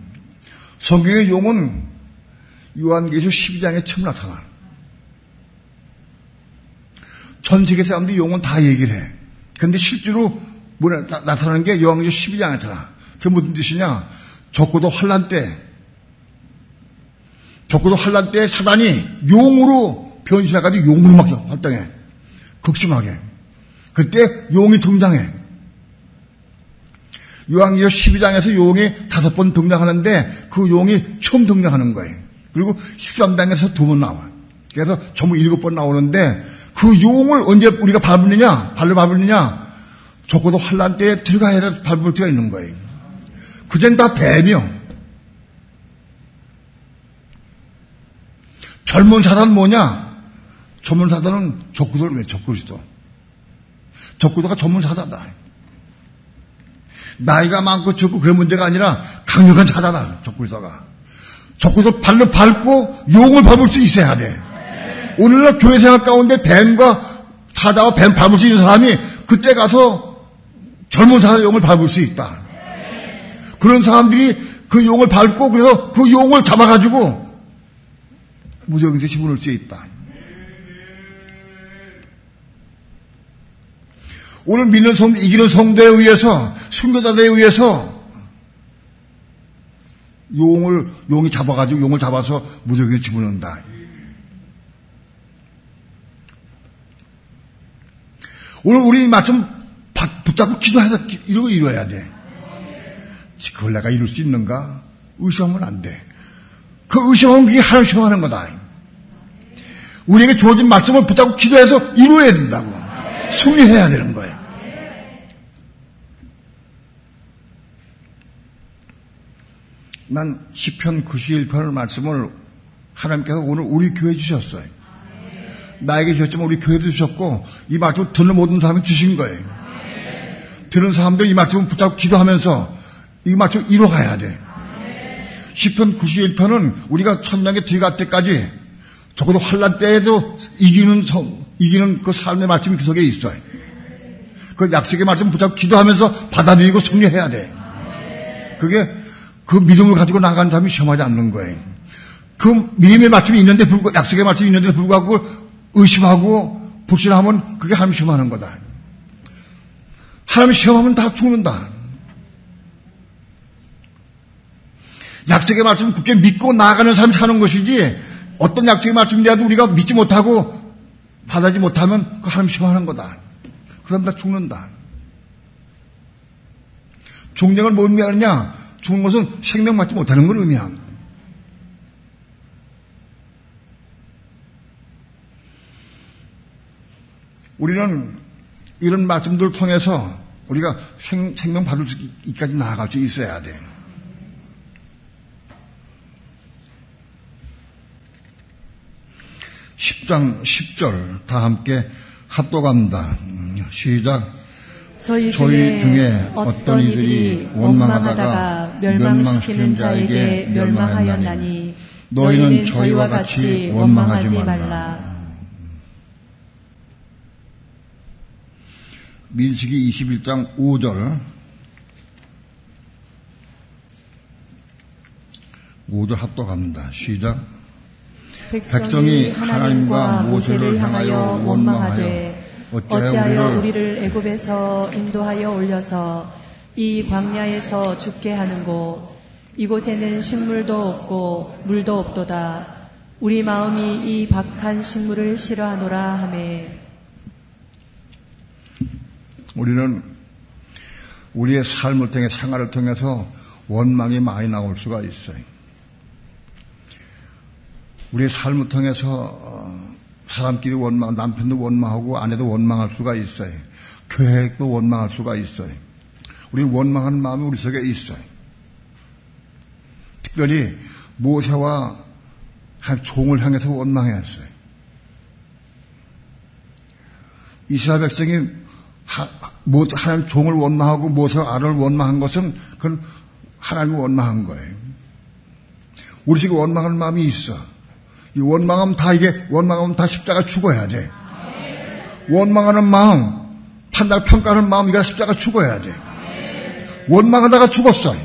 성경의 용은 요한계시록 12장에 처음 나타나. 전 세계 사람들이 용은 다 얘기를 해. 그런데 실제로 나타나는 게 요한계시록 12장에 나타나. 그게 무슨 뜻이냐? 적고도 환난 때 사단이 용으로 변신해가지고 용으로 막 활동해. 극심하게. 그때 용이 등장해. 요한계시록 12장에서 용이 5번 등장하는데 그 용이 처음 등장하는 거예요. 그리고 13장에서 2번 나와. 그래서 전부 7번 나오는데 그 용을 언제 우리가 발로 밟느냐? 적고도 환난 때에 들어가야 될 밟을 때가 있는 거예요. 그전 다 뱀이요. 젊은 사단 뭐냐? 젊은 사단은 적그리스도를 왜 적그리스도? 적그리스도가 전문 사자다. 나이가 많고 적고 그게 문제가 아니라 강력한 사자다. 적그리스도가. 적그리스도 발로 밟고 용을 밟을 수 있어야 돼. 오늘날 교회 생활 가운데 뱀과 사자와 뱀 밟을 수 있는 사람이 그때 가서 젊은 사자 용을 밟을 수 있다. 그런 사람들이 그 용을 밟고 그래서 그 용을 잡아가지고 무적에서 집어넣을 수 있다. 오늘 믿는 성도, 이기는 성도에 의해서, 순교자들에 의해서 용이 잡아가지고 용을 잡아서 무적에서 집어넣는다. 오늘 우리 마침 붙잡고 기도해서 이루어야 돼. 그걸 내가 이룰 수 있는가? 의심하면 안 돼. 그 의심하면 그게 하나님 시험하는 거다. 우리에게 주어진 말씀을 붙잡고 기도해서 이루어야 된다고. 승리해야 되는 거예요. 난 시편 91편 말씀을 하나님께서 오늘 우리 교회에 주셨어요. 나에게 주셨지만 우리 교회도 주셨고 이 말씀을 듣는 모든 사람이 주신 거예요. 듣는 사람들이 이 말씀을 붙잡고 기도하면서 이 말씀을 이뤄가야 돼. 시편 91편은 우리가 천년에 들어갈 때까지 적어도 환난 때에도 이기는 그 삶의 말씀이 그 속에 있어요. 그 약속의 말씀을 붙잡고 기도하면서 받아들이고 승리해야 돼. 그게 그 믿음을 가지고 나가는 사람이 시험하지 않는 거예요. 그 믿음의 말씀이 있는데 불구하고, 약속의 말씀이 있는데 불구하고 의심하고 불신하면 그게 하나님 시험하는 거다. 하나님 시험하면 다 죽는다. 약속의 말씀을 굳게 믿고 나아가는 삶이 사는 것이지, 어떤 약속의 말씀이라도 우리가 믿지 못하고 받아지 못하면 그 하나님 시험하는 거다. 그럼 다 죽는다. 종령을 뭐 의미하느냐? 죽는 것은 생명 받지 못하는 걸 의미합니다. 우리는 이런 말씀들을 통해서 우리가 생명 받을 수 있기까지 나아갈 수 있어야 돼. (10장 10절) 다 함께 합독합니다. 시작. 저희 중에 어떤 이들이 원망하다가 멸망시키는 자에게 멸망하였나니 너희는 저희와 같이 원망하지 말라. 민수기 21장 5절 5절 합독합니다. 시작. 백성이 하나님과 모세를 향하여 원망하되 어찌하여 우리를 애굽에서 인도하여 올려서 이 광야에서 죽게 하는고 이곳에는 식물도 없고 물도 없도다. 우리 마음이 이 박한 식물을 싫어하노라 하매. 우리는 우리의 삶을 통해 생활을 통해서 원망이 많이 나올 수가 있어요. 우리의 삶을 통해서 사람끼리 원망, 남편도 원망하고 아내도 원망할 수가 있어요. 교회도 원망할 수가 있어요. 우리 원망하는 마음이 우리 속에 있어요. 특별히 모세와 한 종을 향해서 원망했어요. 이스라엘 백성이 하나님 종을 원망하고 모세와 아론을 원망한 것은 그건 하나님을 원망한 거예요. 우리 속에 원망하는 마음이 있어. 이 원망하면 다 십자가 죽어야 돼. 원망하는 마음, 평가하는 마음, 이거 십자가 죽어야 돼. 원망하다가 죽었어요.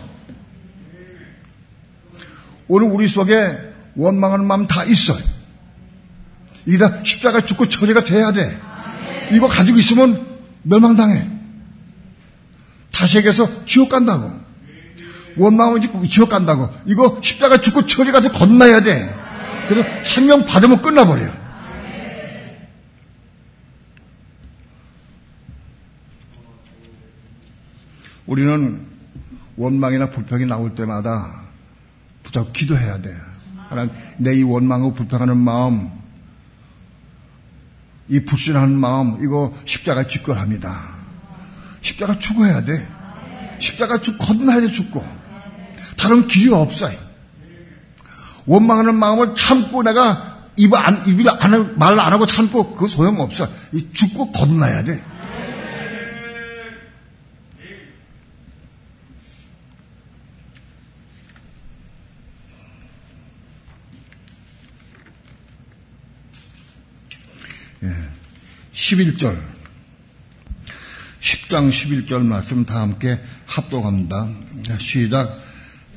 오늘 우리 속에 원망하는 마음 다 있어요. 이게 다 십자가 죽고 처리가 돼야 돼. 이거 가지고 있으면 멸망당해. 다시에게서 지옥 간다고. 원망하면 지옥 간다고. 이거 십자가 죽고 처리가 돼 건너야 돼. 그래서 생명 받으면 끝나버려요. 우리는 원망이나 불평이 나올 때마다 붙잡고 기도해야 돼. 하나님, 내 이 원망하고 불평하는 마음, 이 불신하는 마음, 이거 십자가 직결합니다. 십자가 죽어야 돼. 십자가 건너야 돼, 죽고. 다른 길이 없어요. 원망하는 마음을 참고 내가 말 안 하고 참고 그거 소용없어. 죽고 건너야 돼. 예. 11절. 10장 11절 말씀 다 함께 합독합니다. 시작.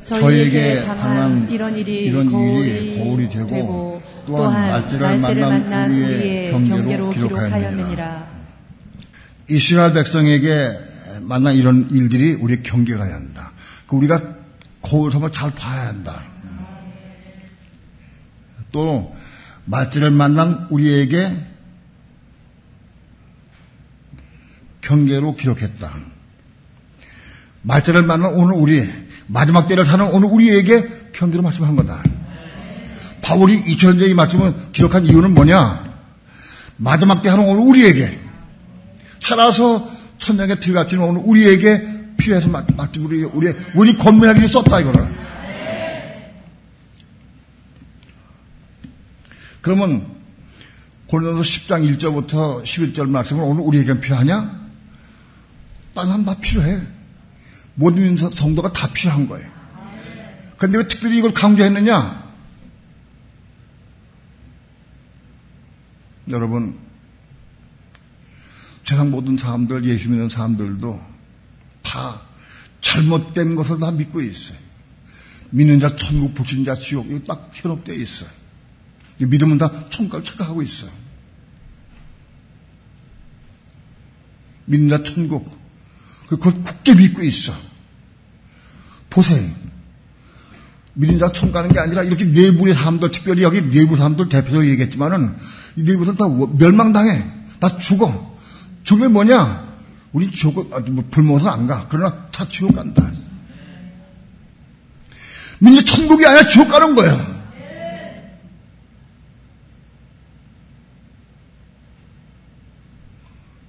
저에게 당한 이런 일이 거울이 되고 또한 말세를 만난 우리의 경계로 기록하였느니라. 이스라엘 백성에게 만난 이런 일들이 우리의 경계가 해야 한다. 우리가 거울 한번 잘 봐야 한다. 또 말세를 만난 우리에게 경계로 기록했다. 말세를 만난 오늘 우리, 마지막 때를 사는 오늘 우리에게 경계로 말씀한 거다. 바울이 2000년 전에 이 말씀을 기록한 이유는 뭐냐? 마지막 때 하는 오늘 우리에게, 살아서 천장에 들어갔지는 오늘 우리에게 필요해서 우리 권면하기 위해 썼다, 이거를. 그러면 고린도서 10장 1절부터 11절 말씀은 오늘 우리에게 필요하냐? 다른 사람 다 필요해. 모든 성도가 다 필요한 거예요. 그런데 왜 특별히 이걸 강조했느냐? 여러분, 세상 모든 사람들, 예수 믿는 사람들도 다 잘못된 것을 다 믿고 있어요. 믿는 자 천국, 불신 자 지옥, 이거 딱 현혹되어 있어요. 믿으면 다 총괄 착각하고 있어요. 믿는 자 천국, 그걸 굳게 믿고 있어. 보세요. 믿는 자 천국 가는 게 아니라 이렇게 내부의 사람들, 특별히 여기 내부 사람들 대표적으로 얘기했지만은 이 내부 사람들 다 멸망당해. 다 죽어. 죽으면 뭐냐? 우린 지옥, 불모선 안 가. 그러나 다 지옥 간다. 믿는 자 천국이 아니라 지옥 가는 거야.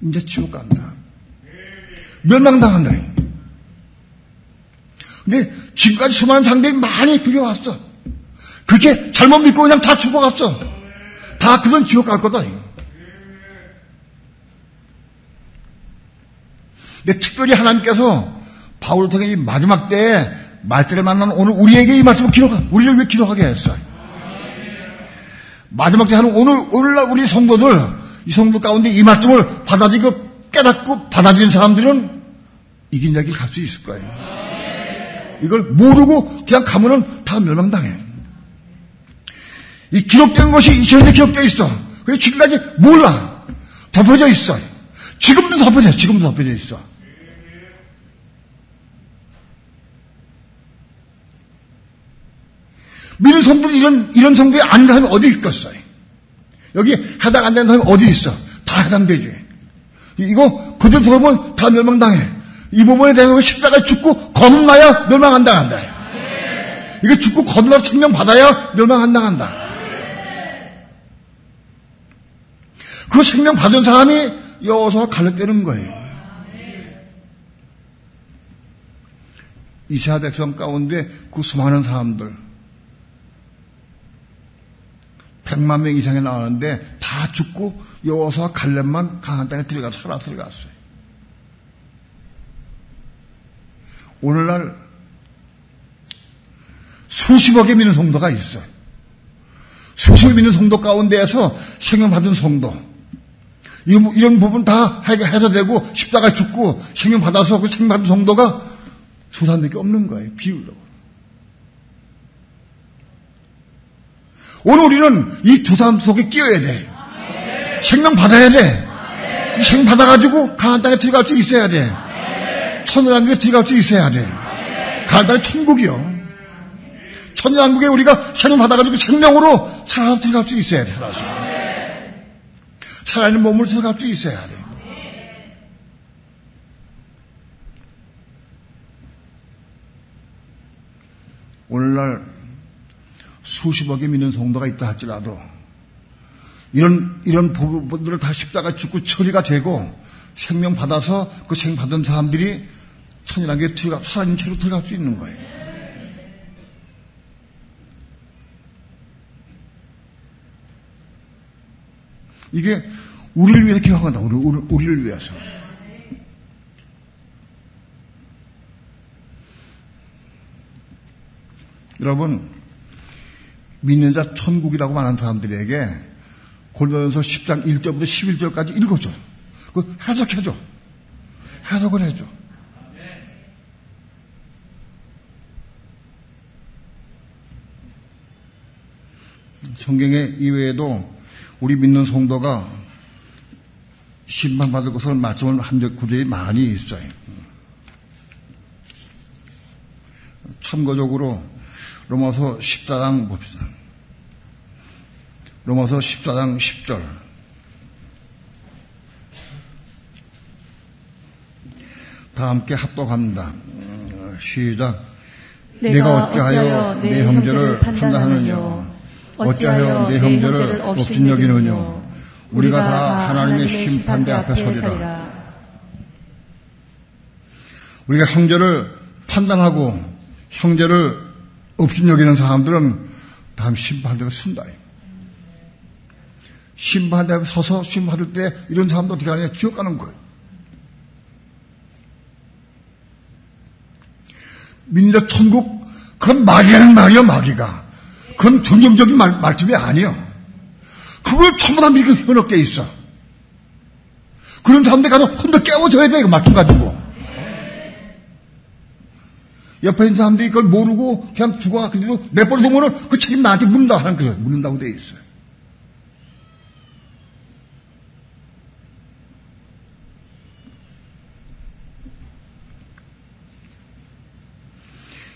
이제 지옥 간다. 멸망당한다. 근데 지금까지 수많은 상대이 많이 그게 왔어. 그렇게 잘못 믿고 그냥 다 죽어갔어. 다 그건 지옥 갈 거다. 근데 특별히 하나님께서 바울을 통해 이 마지막 때에 말세를 만난 오늘 우리에게 이 말씀을 우리를 왜 기록하게 했어요? 마지막 때 하는 오늘날 우리 성도들, 이 성도 가운데 이 말씀을 받아들이고 깨닫고 받아들인 사람들은 이긴 자길 갈 수 있을 거예요. 이걸 모르고 그냥 가면은 다 멸망당해. 이 기록된 것이 2000년에 기록되어 있어. 그래서 지금까지 몰라. 덮어져 있어. 지금도 덮어져 있어. 믿는 성도들이 이런 성도에 안 가면 어디 있겠어요? 여기 해당 안 되는 사람이 어디 있어? 다 해당되지. 이거 그대로 들어보면 다 멸망당해. 이 부분에 대해서 십자가에 죽고 거듭나야 멸망 안 당한다. 이게 죽고 거듭나서 생명 받아야 멸망 안 당한다. 그 생명 받은 사람이 여호수아가 갈렙되는 거예요. 이스라엘 백성 가운데 그 수많은 사람들 100만 명 이상이 나왔는데 다 죽고 여호수아 갈렙만 가나안 땅에 살아 들어갔어요. 오늘날 수십억의 믿는 성도가 있어요. 수십억 믿는 성도 가운데에서 생명 받은 성도, 이런 부분 다 해소되고 십자가에 죽고 생명 받아서 그 생명 받은 성도가 두 사람밖에 없는 거예요. 비율로. 오늘 우리는 이 두 사람 속에 끼어야 돼. 생명 받아야 돼. 이 생명 받아가지고 가나안 땅에 들어갈 수 있어야 돼. 천년왕국에 들어갈 수 있어야 돼. 가나안 땅이 천국이요. 천년왕국에 우리가 생명 받아가지고 생명으로 살아서 들어갈 수 있어야 돼. 살아서. 살아있는 몸으로 들어갈 수 있어야 돼. 오늘날 수십억의 믿는 성도가 있다 할지라도 이런 부분들을 다 십자가 죽고 처리가 되고 생명 받아서 그 생명 받은 사람들이 천일하게 살아있는 채로 들어갈 수 있는 거예요. 이게 우리를 위해서 기억한다. 우리를 위해서. 여러분, 믿는 자 천국이라고 말하는 사람들에게 고린도전서 10장 1절부터 11절까지 읽어줘. 그 해석해줘. 해석을 해줘. 성경에 이외에도 우리 믿는 성도가 심판받을 것을 말씀을 한 구절이 많이 있어요. 참고적으로 로마서 14장 봅시다. 로마서 14장 10절. 다 함께 합독합니다. 시작. 내가 어찌하여 내 형제를 판단하느냐? 어찌하여 내 형제를 업신여기느냐? 우리가 다 하나님의 심판대 앞에 서리라. 우리가 형제를 판단하고 형제를 업신여기는 사람들은 다음 심판대로 쓴다. 심판대 앞에 서서 심판할 때 이런 사람도 어떻게 하느냐? 지옥 가는 거예요. 민자 천국, 그건 마귀라는 말이요, 마귀가. 그건 정경적인 말씀이 아니요. 그걸 전부 다 믿고 현혹돼 있어. 그런 사람들 가서 혼자 깨워줘야 돼, 그 말씀 가지고. 옆에 있는 사람들이 그걸 모르고 그냥 죽어가. 근데도 내버려 두면은 그 책임 나한테 묻는다 하는 거예요. 묻는다고 돼 있어요.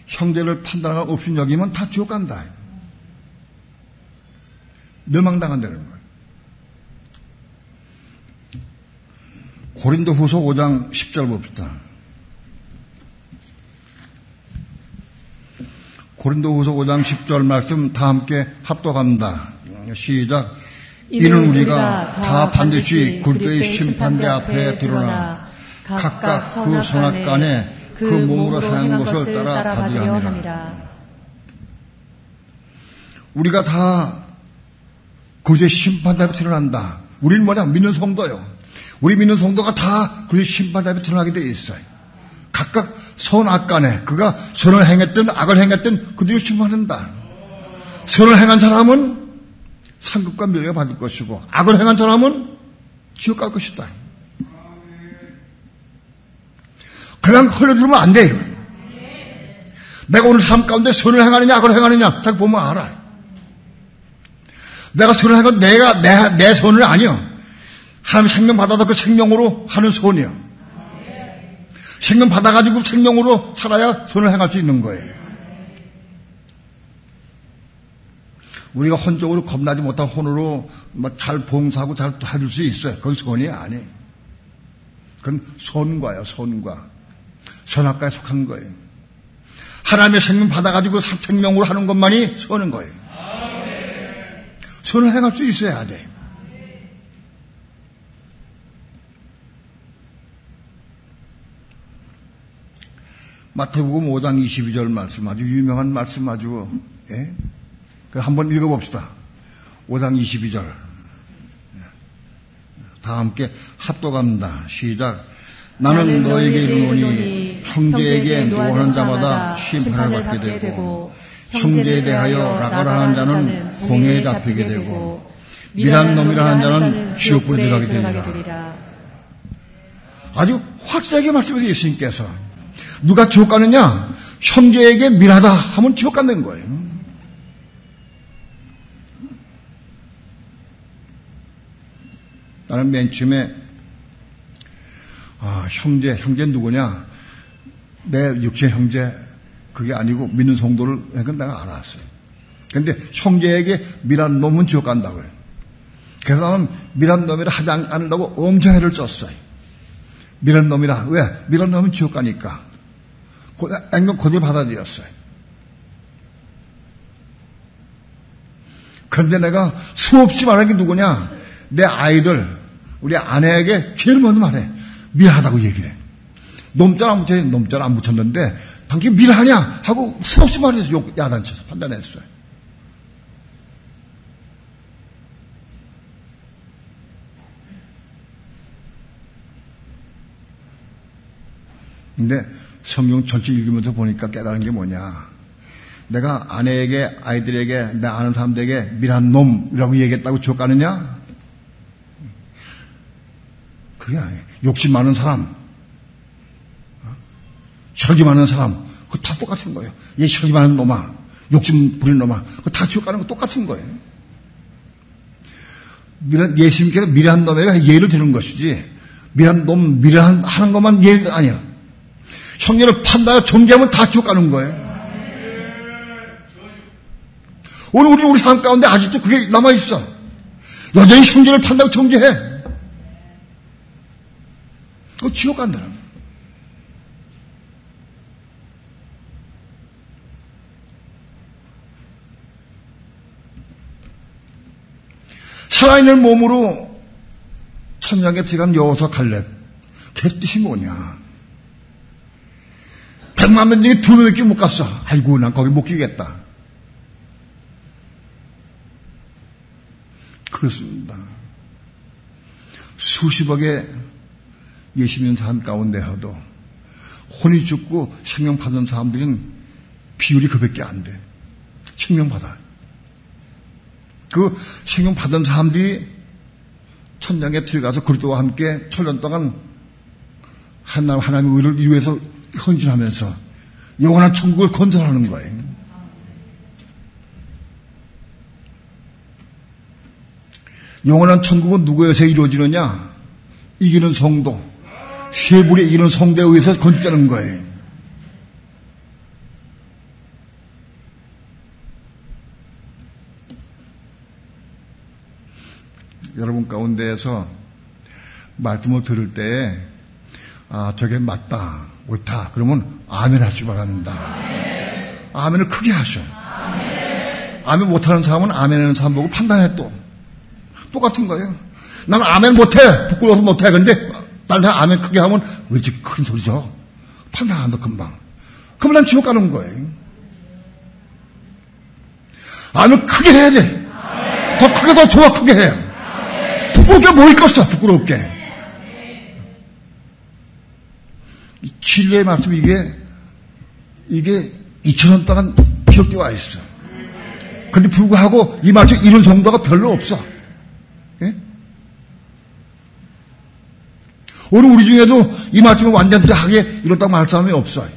형제를 판단할 없인 여기면 다 지옥 간다. 멸망당한다는 거예요. 고린도후서 5장 10절 봅시다. 고린도후서 5장 10절 말씀 다 함께 합독합니다. 시작. 이는 우리가 다 반드시 그리스도의 심판대 앞에 드러나 각각 그 선악간에 그 몸으로 행한 것을 따라 받으려 함이라. 우리가 다 그리스도의 심판대 앞에 드러난다. 우리는 뭐냐? 믿는 성도요. 우리 믿는 성도가 다 그리스도의 심판대 앞에 드러나게 되어 있어요. 각각 선악간에 그가 선을 행했든 악을 행했든 그들을 심판한다. 선을 행한 사람은 상급과 명예를 받을 것이고 악을 행한 사람은 지옥 갈 것이다. 그냥 흘려주면 안 돼, 이거. 내가 오늘 삶 가운데 선을 행하느냐, 악을 행하느냐, 딱 보면 알아. 내가 선을 행한 건 내 선은 아니요. 하나님 생명 받아서 그 생명으로 하는 선이요. 생명 받아가지고 생명으로 살아야 선을 행할 수 있는 거예요. 우리가 혼적으로 겁나지 못한 혼으로 잘 봉사하고 잘 해줄 수 있어요. 그건 선이 아니에요. 그건 선과예요, 선과. 선악과에 속한 거예요. 하나님의 생명 받아가지고 생명으로 하는 것만이 선인 거예요. 선을 행할 수 있어야 돼. 마태복음 5장 22절 말씀, 아주 유명한 말씀 아주, 예? 한번 읽어봅시다. 5장 22절. 다 함께 합독합니다. 시작. 나는 너에게 이르노니 형제에게 노하는 자마다 심판을 받게 되고 형제에 대하여 라가라 하는 자는 공회에 잡히게 되고 미란 놈이라 하는 자는 지옥불에 들어가게 되리라. 아주 확실하게 말씀해 예수님께서 누가 지옥 가느냐? 형제에게 미라다 하면 지옥 간다는 거예요. 나는 맨 처음에 형제 누구냐? 내 육체 형제 그게 아니고 믿는 성도를 그건 내가 알았어요. 그런데 형제에게 미란 놈은 지옥 간다고요. 그래서 나는 미란 놈이라 하지 않으려고 엄청 애를 썼어요. 미란 놈이라. 왜? 미란 놈은 지옥 가니까. 앵금 고대 받아들였어요. 그런데 내가 수없이 말한 게 누구냐? 내 아이들, 우리 아내에게 제일 먼저 말해. 미안하다고 얘기를 해. 놈짤 안 붙여, 놈짤 안 붙였는데, 당신 미안하냐? 하고 수없이 말해서 야단쳐서 판단했어요. 근데 성경 전체 읽으면서 보니까 깨달은 게 뭐냐. 내가 아내에게, 아이들에게, 내 아는 사람들에게 미란 놈이라고 얘기했다고 지옥 가느냐? 그게 아니에요. 욕심 많은 사람, 혈기 많은 사람, 그거 다 똑같은 거예요. 얘 혈기 많은 놈아, 욕심 부리는 놈아, 그거 다 지옥 가는 거 똑같은 거예요. 예수님께서 미련한 놈에게 예를 드는 것이지, 미련한 놈, 미련하는 것만 예가 아니야. 형제를 판다가 정죄하면 다 지옥 가는 거예요. 오늘 우리 삶 가운데 아직도 그게 남아있어. 여전히 형제를 판다고 정죄해. 그거 지옥 간다는 거예요. 살아있는 몸으로 천장에 들어간 여호수아 갈렙, 그 뜻이 뭐냐. 100만 명 중에 2명밖에 못 갔어. 아이고, 난 거기 못 끼겠다. 그렇습니다. 수십억의 예수 믿는 사람 가운데서도 혼이 죽고 생명 받은 사람들은 비율이 그밖에 안 돼. 생명 받아. 그 생명 받은 사람들이 천장에 들어가서 그리스도와 함께 1000년 동안 하나님의 의를 이루어서 헌신하면서 영원한 천국을 건설하는 거예요. 영원한 천국은 누구에서 이루어지느냐? 이기는 성도, 세불이 이기는 성도에 의해서 건설되는 거예요. 여러분 가운데에서 말씀을 들을 때에 저게 맞다, 옳다 그러면 아멘 하시기 바랍니다. 아멘을 크게 하셔. 아멘 못하는 사람은 아멘하는 사람 보고 판단해. 또 똑같은 거예요. 나는 아멘 못해, 부끄러워서 못해. 근데 다른 사람 아멘 크게 하면 왜 이렇게 큰 소리죠? 판단한다 금방. 그러면 난 지옥 가는 거예요. 아멘 크게 해야 돼. 더 크게, 더 좋아, 크게 해. 부끄럽게 뭐 있겠어, 부끄럽게. 이 진리의 말씀, 이게 2000년 동안 기억되어 와 있어. 근데 불구하고 이 말씀 이런 정도가 별로 없어. 예? 오늘 우리 중에도 이 말씀을 완전하게 이렇다고 말할 사람이 없어요.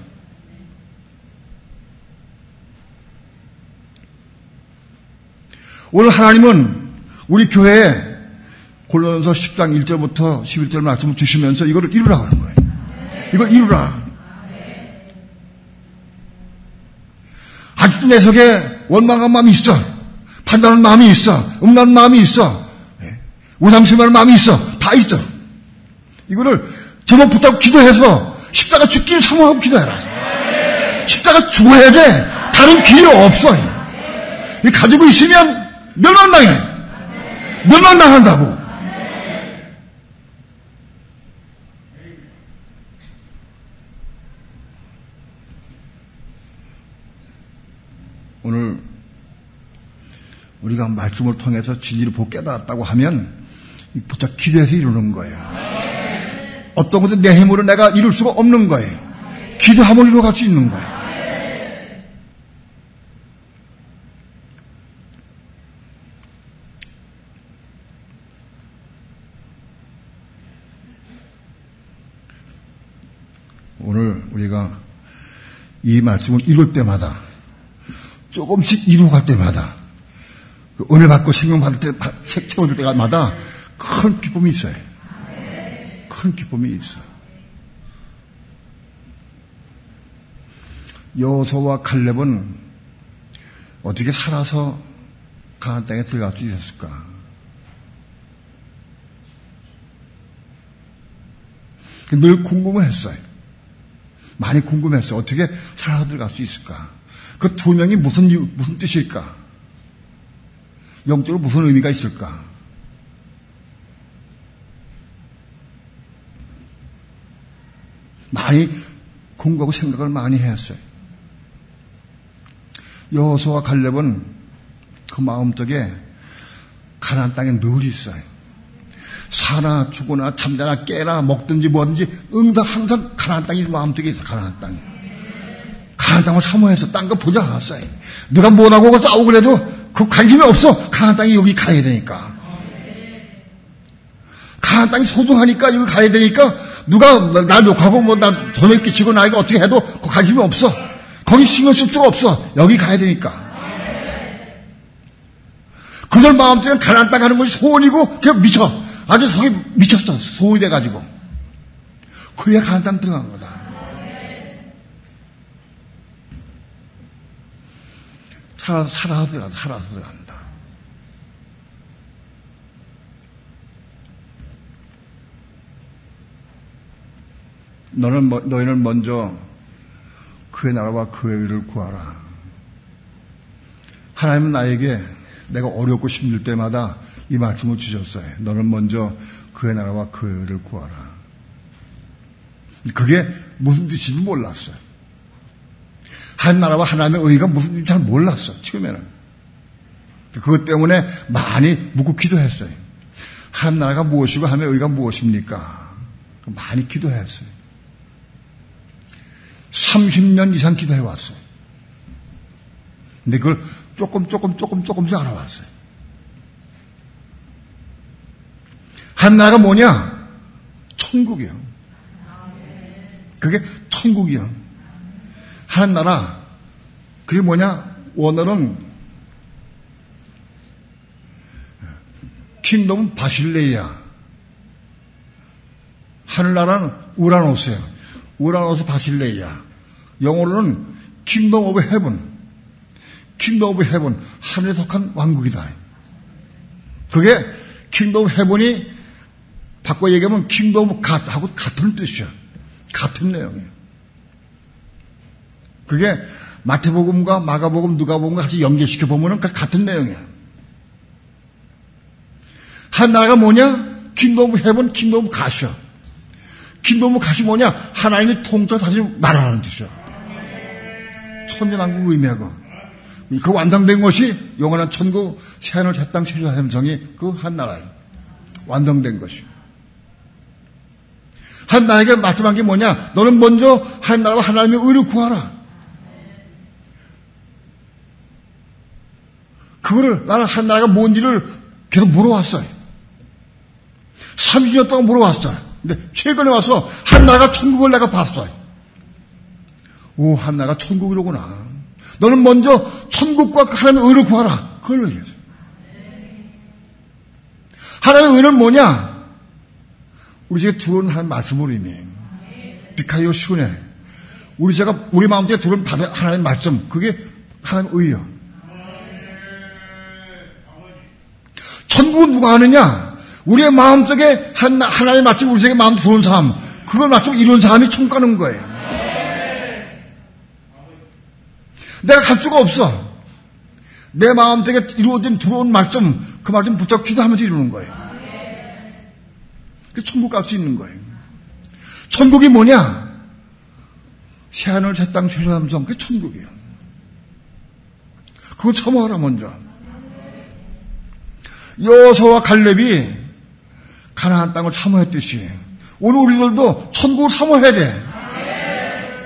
오늘 하나님은 우리 교회에 골로새서 10장 1절부터 11절 말씀을 주시면서 이거를 이루라고 하는 거예요. 이걸 이루라. 아직도 내 속에 원망한 마음이 있어. 판단하는 마음이 있어. 음란한 마음이 있어. 우상심하는 마음이 있어. 다 있어. 이거를 제목 붙잡고 기도해서 십자가 죽기를 사모하고 기도해라. 십자가 죽어야 돼. 다른 길이 없어. 이 가지고 있으면 멸망당해. 멸망당한다고. 오늘 우리가 말씀을 통해서 진리를 보고 깨달았다고 하면 부쩍 기도해서 이루는 거예요. 어떤 것은 내 힘으로 내가 이룰 수가 없는 거예요. 기도하면 이루어갈 수 있는 거예요. 오늘 우리가 이 말씀을 이룰 때마다, 조금씩 이루어갈 때마다, 은혜 받고 생명 받을 때, 채워질 때마다 큰 기쁨이 있어요. 큰 기쁨이 있어. 여호수아와 갈렙은 어떻게 살아서 가나안 땅에 들어갈 수 있었을까? 늘 궁금했어요. 많이 궁금했어요. 어떻게 살아서 들어갈 수 있을까? 그 두 명이 무슨 뜻일까? 영적으로 무슨 의미가 있을까? 많이 궁금하고 생각을 많이 했어요. 여호수아와 갈렙은 그 마음속에 가나안 땅에 늘 있어요. 사나 죽거나 잠자나 깨나 먹든지 뭐든지 항상 가나안 땅이 마음속에 있어. 가나안 땅이. 가나안 땅을 사모해서 딴 거 보지 않았어요. 누가 뭐라고 싸우고 그래도 그 관심이 없어. 가나안 땅이 여기 가야 되니까. 가나안 땅이 소중하니까 여기 가야 되니까 누가 날 욕하고 뭐 나 전에 끼치고 나에게 어떻게 해도 그 관심이 없어. 거기 신경 쓸 수가 없어. 여기 가야 되니까. 그들 마음속에 가나안 땅 가는 것이 소원이고 그냥 미쳐. 아주 속이 미쳤어. 소원이 돼가지고. 그래야 가나안 땅 들어간 거다. 살아서 들어간다. 너희는 먼저 그의 나라와 그의 의를 구하라. 하나님은 나에게 내가 어렵고 힘들 때마다 이 말씀을 주셨어요. 너는 먼저 그의 나라와 그의 의를 구하라. 그게 무슨 뜻인지 몰랐어요. 하나님 나라와 하나님의 의가 무슨 뜻인지 잘 몰랐어. 처음에는. 그것 때문에 많이 묻고 기도했어요. 하나님 나라가 무엇이고 하나님의 의가 무엇입니까? 많이 기도했어요. 30년 이상 기도해왔어요. 근데 그걸 조금씩 알아왔어요. 한 나라가 뭐냐? 천국이요. 그게 천국이요. 한 나라, 그게 뭐냐? 원어는 킹덤 바실레이아. 하늘나라는 우라노스예요. 우라노스 바실레이아. 영어로는 킹덤 오브 헤븐. 킹덤 오브 헤븐. 하늘에 속한 왕국이다. 그게 킹덤 오브 헤븐이 바꿔 얘기하면 킹덤 오브 갓하고 같은 뜻이야. 같은 내용이에요. 그게 마태복음과 마가복음, 누가복음과 같이 연결시켜 보면은 같은 내용이야. 한 나라가 뭐냐? 킹덤 오브 헤븐, 킹덤 오브 갓이야. 킹덤 오브 갓이 뭐냐? 하나님이 통치하시는 나라라는 뜻이야. 천년왕국 의미하고 그 완성된 것이 영원한 천국, 새하늘 새 땅 세조 삼성이 그 한 나라예요. 완성된 것이. 한 나라에게 마지막에 뭐냐? 너는 먼저 한 나라와 하나님의 의를 구하라. 그거를 나는 한 나라가 뭔지를 계속 물어왔어요. 30년 동안 물어왔어요. 근데 최근에 와서 한 나라가 천국을 내가 봤어요. 오, 한 나라가 천국이로구나. 너는 먼저 천국과 하나님의 의를 구하라. 그걸 얘기했어요. 하나님의 의는 뭐냐? 우리 집에 들어온 하나님 말씀으로 의미해요. 비카이오 시그네. 우리 마음속에 들어온 하나님 말씀. 그게 하나님의 의예요. 천국은 누가 하느냐? 우리의 마음속에 하나님의 말씀, 우리 속에 마음 들어온 사람, 그걸 말씀 이룬 사람이 천국 가는 거예요. 내가 갈 수가 없어. 내 마음속에 이루어진 들어온 말씀, 그 말씀 붙잡고 기도하면서 이루는 거예요. 그래서 천국 갈 수 있는 거예요. 천국이 뭐냐? 새하늘 새 땅 세조 삼성, 그게 천국이에요. 그걸 참아라 먼저. 여호수아와 갈렙이 가나안 땅을 사모했듯이 오늘 우리들도 천국을 사모해야 돼.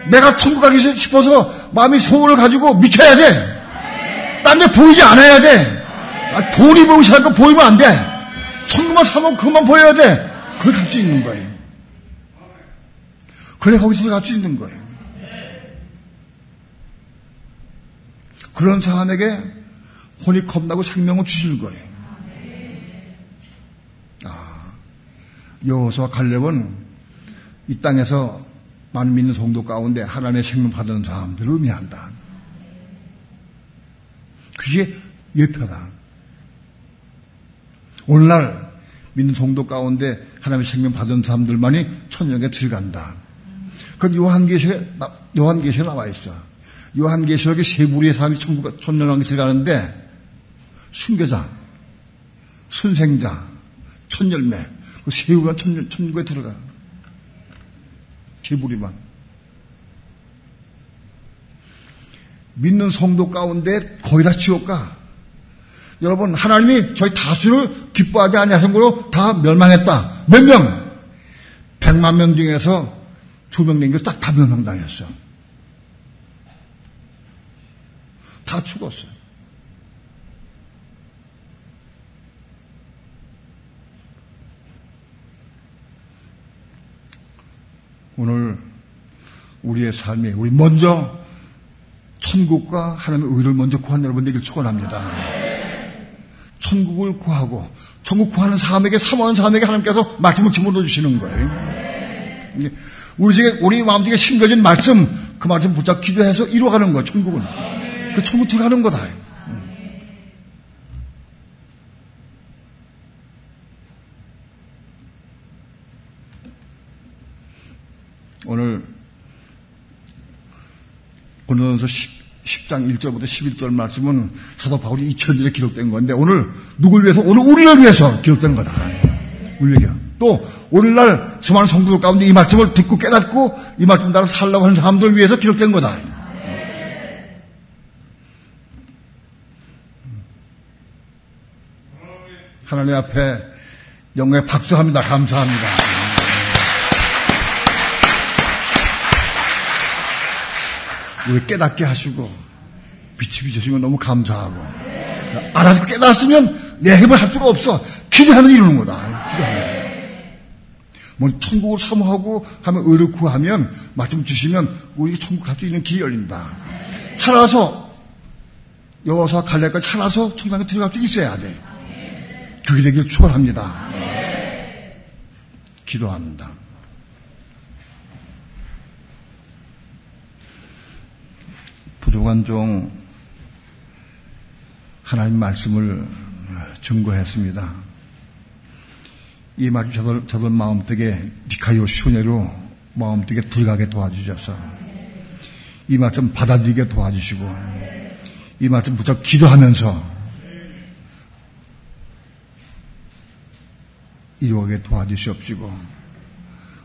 내가 천국 가기 싶어서 마음이 소원을 가지고 미쳐야 돼. 딴 데 보이지 않아야 돼. 돈이 보이지 않고 보이면 안 돼. 천국만 사모하면 그것만 보여야 돼. 그걸 갈 수 있는 거예요. 그래 거기서 갈 수 있는 거예요. 그런 사람에게 혼이 겁나고 생명을 주실 거예요. 여호수아와 갈렙은 이 땅에서 많은 믿는 성도 가운데 하나님의 생명 받은 사람들을 의미한다. 그게 예표다. 오늘날 믿는 성도 가운데 하나님의 생명 받은 사람들만이 천국에 들어간다. 그건 요한계시록에 나와 있어. 요한계시록에 세 부류의 사람이 천년왕국에 들어가는데 순교자, 순생자, 천열매, 그 세 부류가 천국에 들어가. 세 부류만. 믿는 성도 가운데 거의 다 지옥 가. 여러분, 하나님이 저희 다수를 기뻐하지 아니하신 걸로 다 멸망했다. 몇 명? 100만 명 중에서 2명 낸 게 싹 다 멸망당했어. 다 죽었어요. 오늘 우리의 삶이, 우리 먼저 천국과 하나님의 의를 먼저 구한 여러분 되길 축원합니다. 천국을 구하고 천국 구하는 사람에게, 사모하는 사람에게 하나님께서 말씀을 집어넣어 주시는 거예요. 우리 마음속에 심겨진 말씀, 그 말씀 붙잡고 기도해서 이루어가는 거예요. 천국은 그 천국 들어가는 거다. 오늘 고린도전서 10장 1절부터 11절 말씀은 사도 바울이 2000년에 기록된 건데, 오늘 누굴 위해서? 오늘 우리를 위해서 기록된 거다. 우리에게. 또 오늘날 수많은 성도들 가운데 이 말씀을 듣고 깨닫고 이 말씀 따라 살라고 하는 사람들 위해서 기록된 거다. 하나님 앞에 영광에 박수합니다. 감사합니다. 우리 깨닫게 하시고 빛이 비춰주신 건 너무 감사하고, 알아서 깨달았으면 내 힘을 할 수가 없어. 기도하면 이루는 거다. 기도하면서. 뭐 천국을 사모하고 하면 의를 구하면 말씀 주시면 우리 천국 갈 수 있는 길이 열린다. 살아서 여호와와 갈렙까지 살아서 천국에 들어갈 수 있어야 돼. 그렇게 되길 축원합니다. 기도합니다. 부족한 종 하나님 말씀을 증거했습니다. 이 말씀 저들 마음속에 니카요 슈네로 마음속에 들어가게 도와주셔서 이 말씀 받아들이게 도와주시고 이 말씀 무척 기도하면서 이루어가게 도와주시옵시고,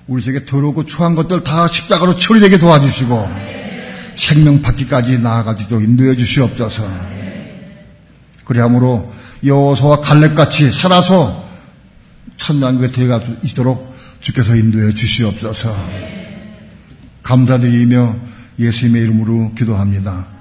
우리 속에 더럽고 추한 것들 다 십자가로 처리되게 도와주시고 생명 받기까지 나아가도록 인도해 주시옵소서. 그리함으로 여호수아와 갈렙같이 살아서 천당국에 들어갈 수 있도록 주께서 인도해 주시옵소서. 감사드리며 예수님의 이름으로 기도합니다.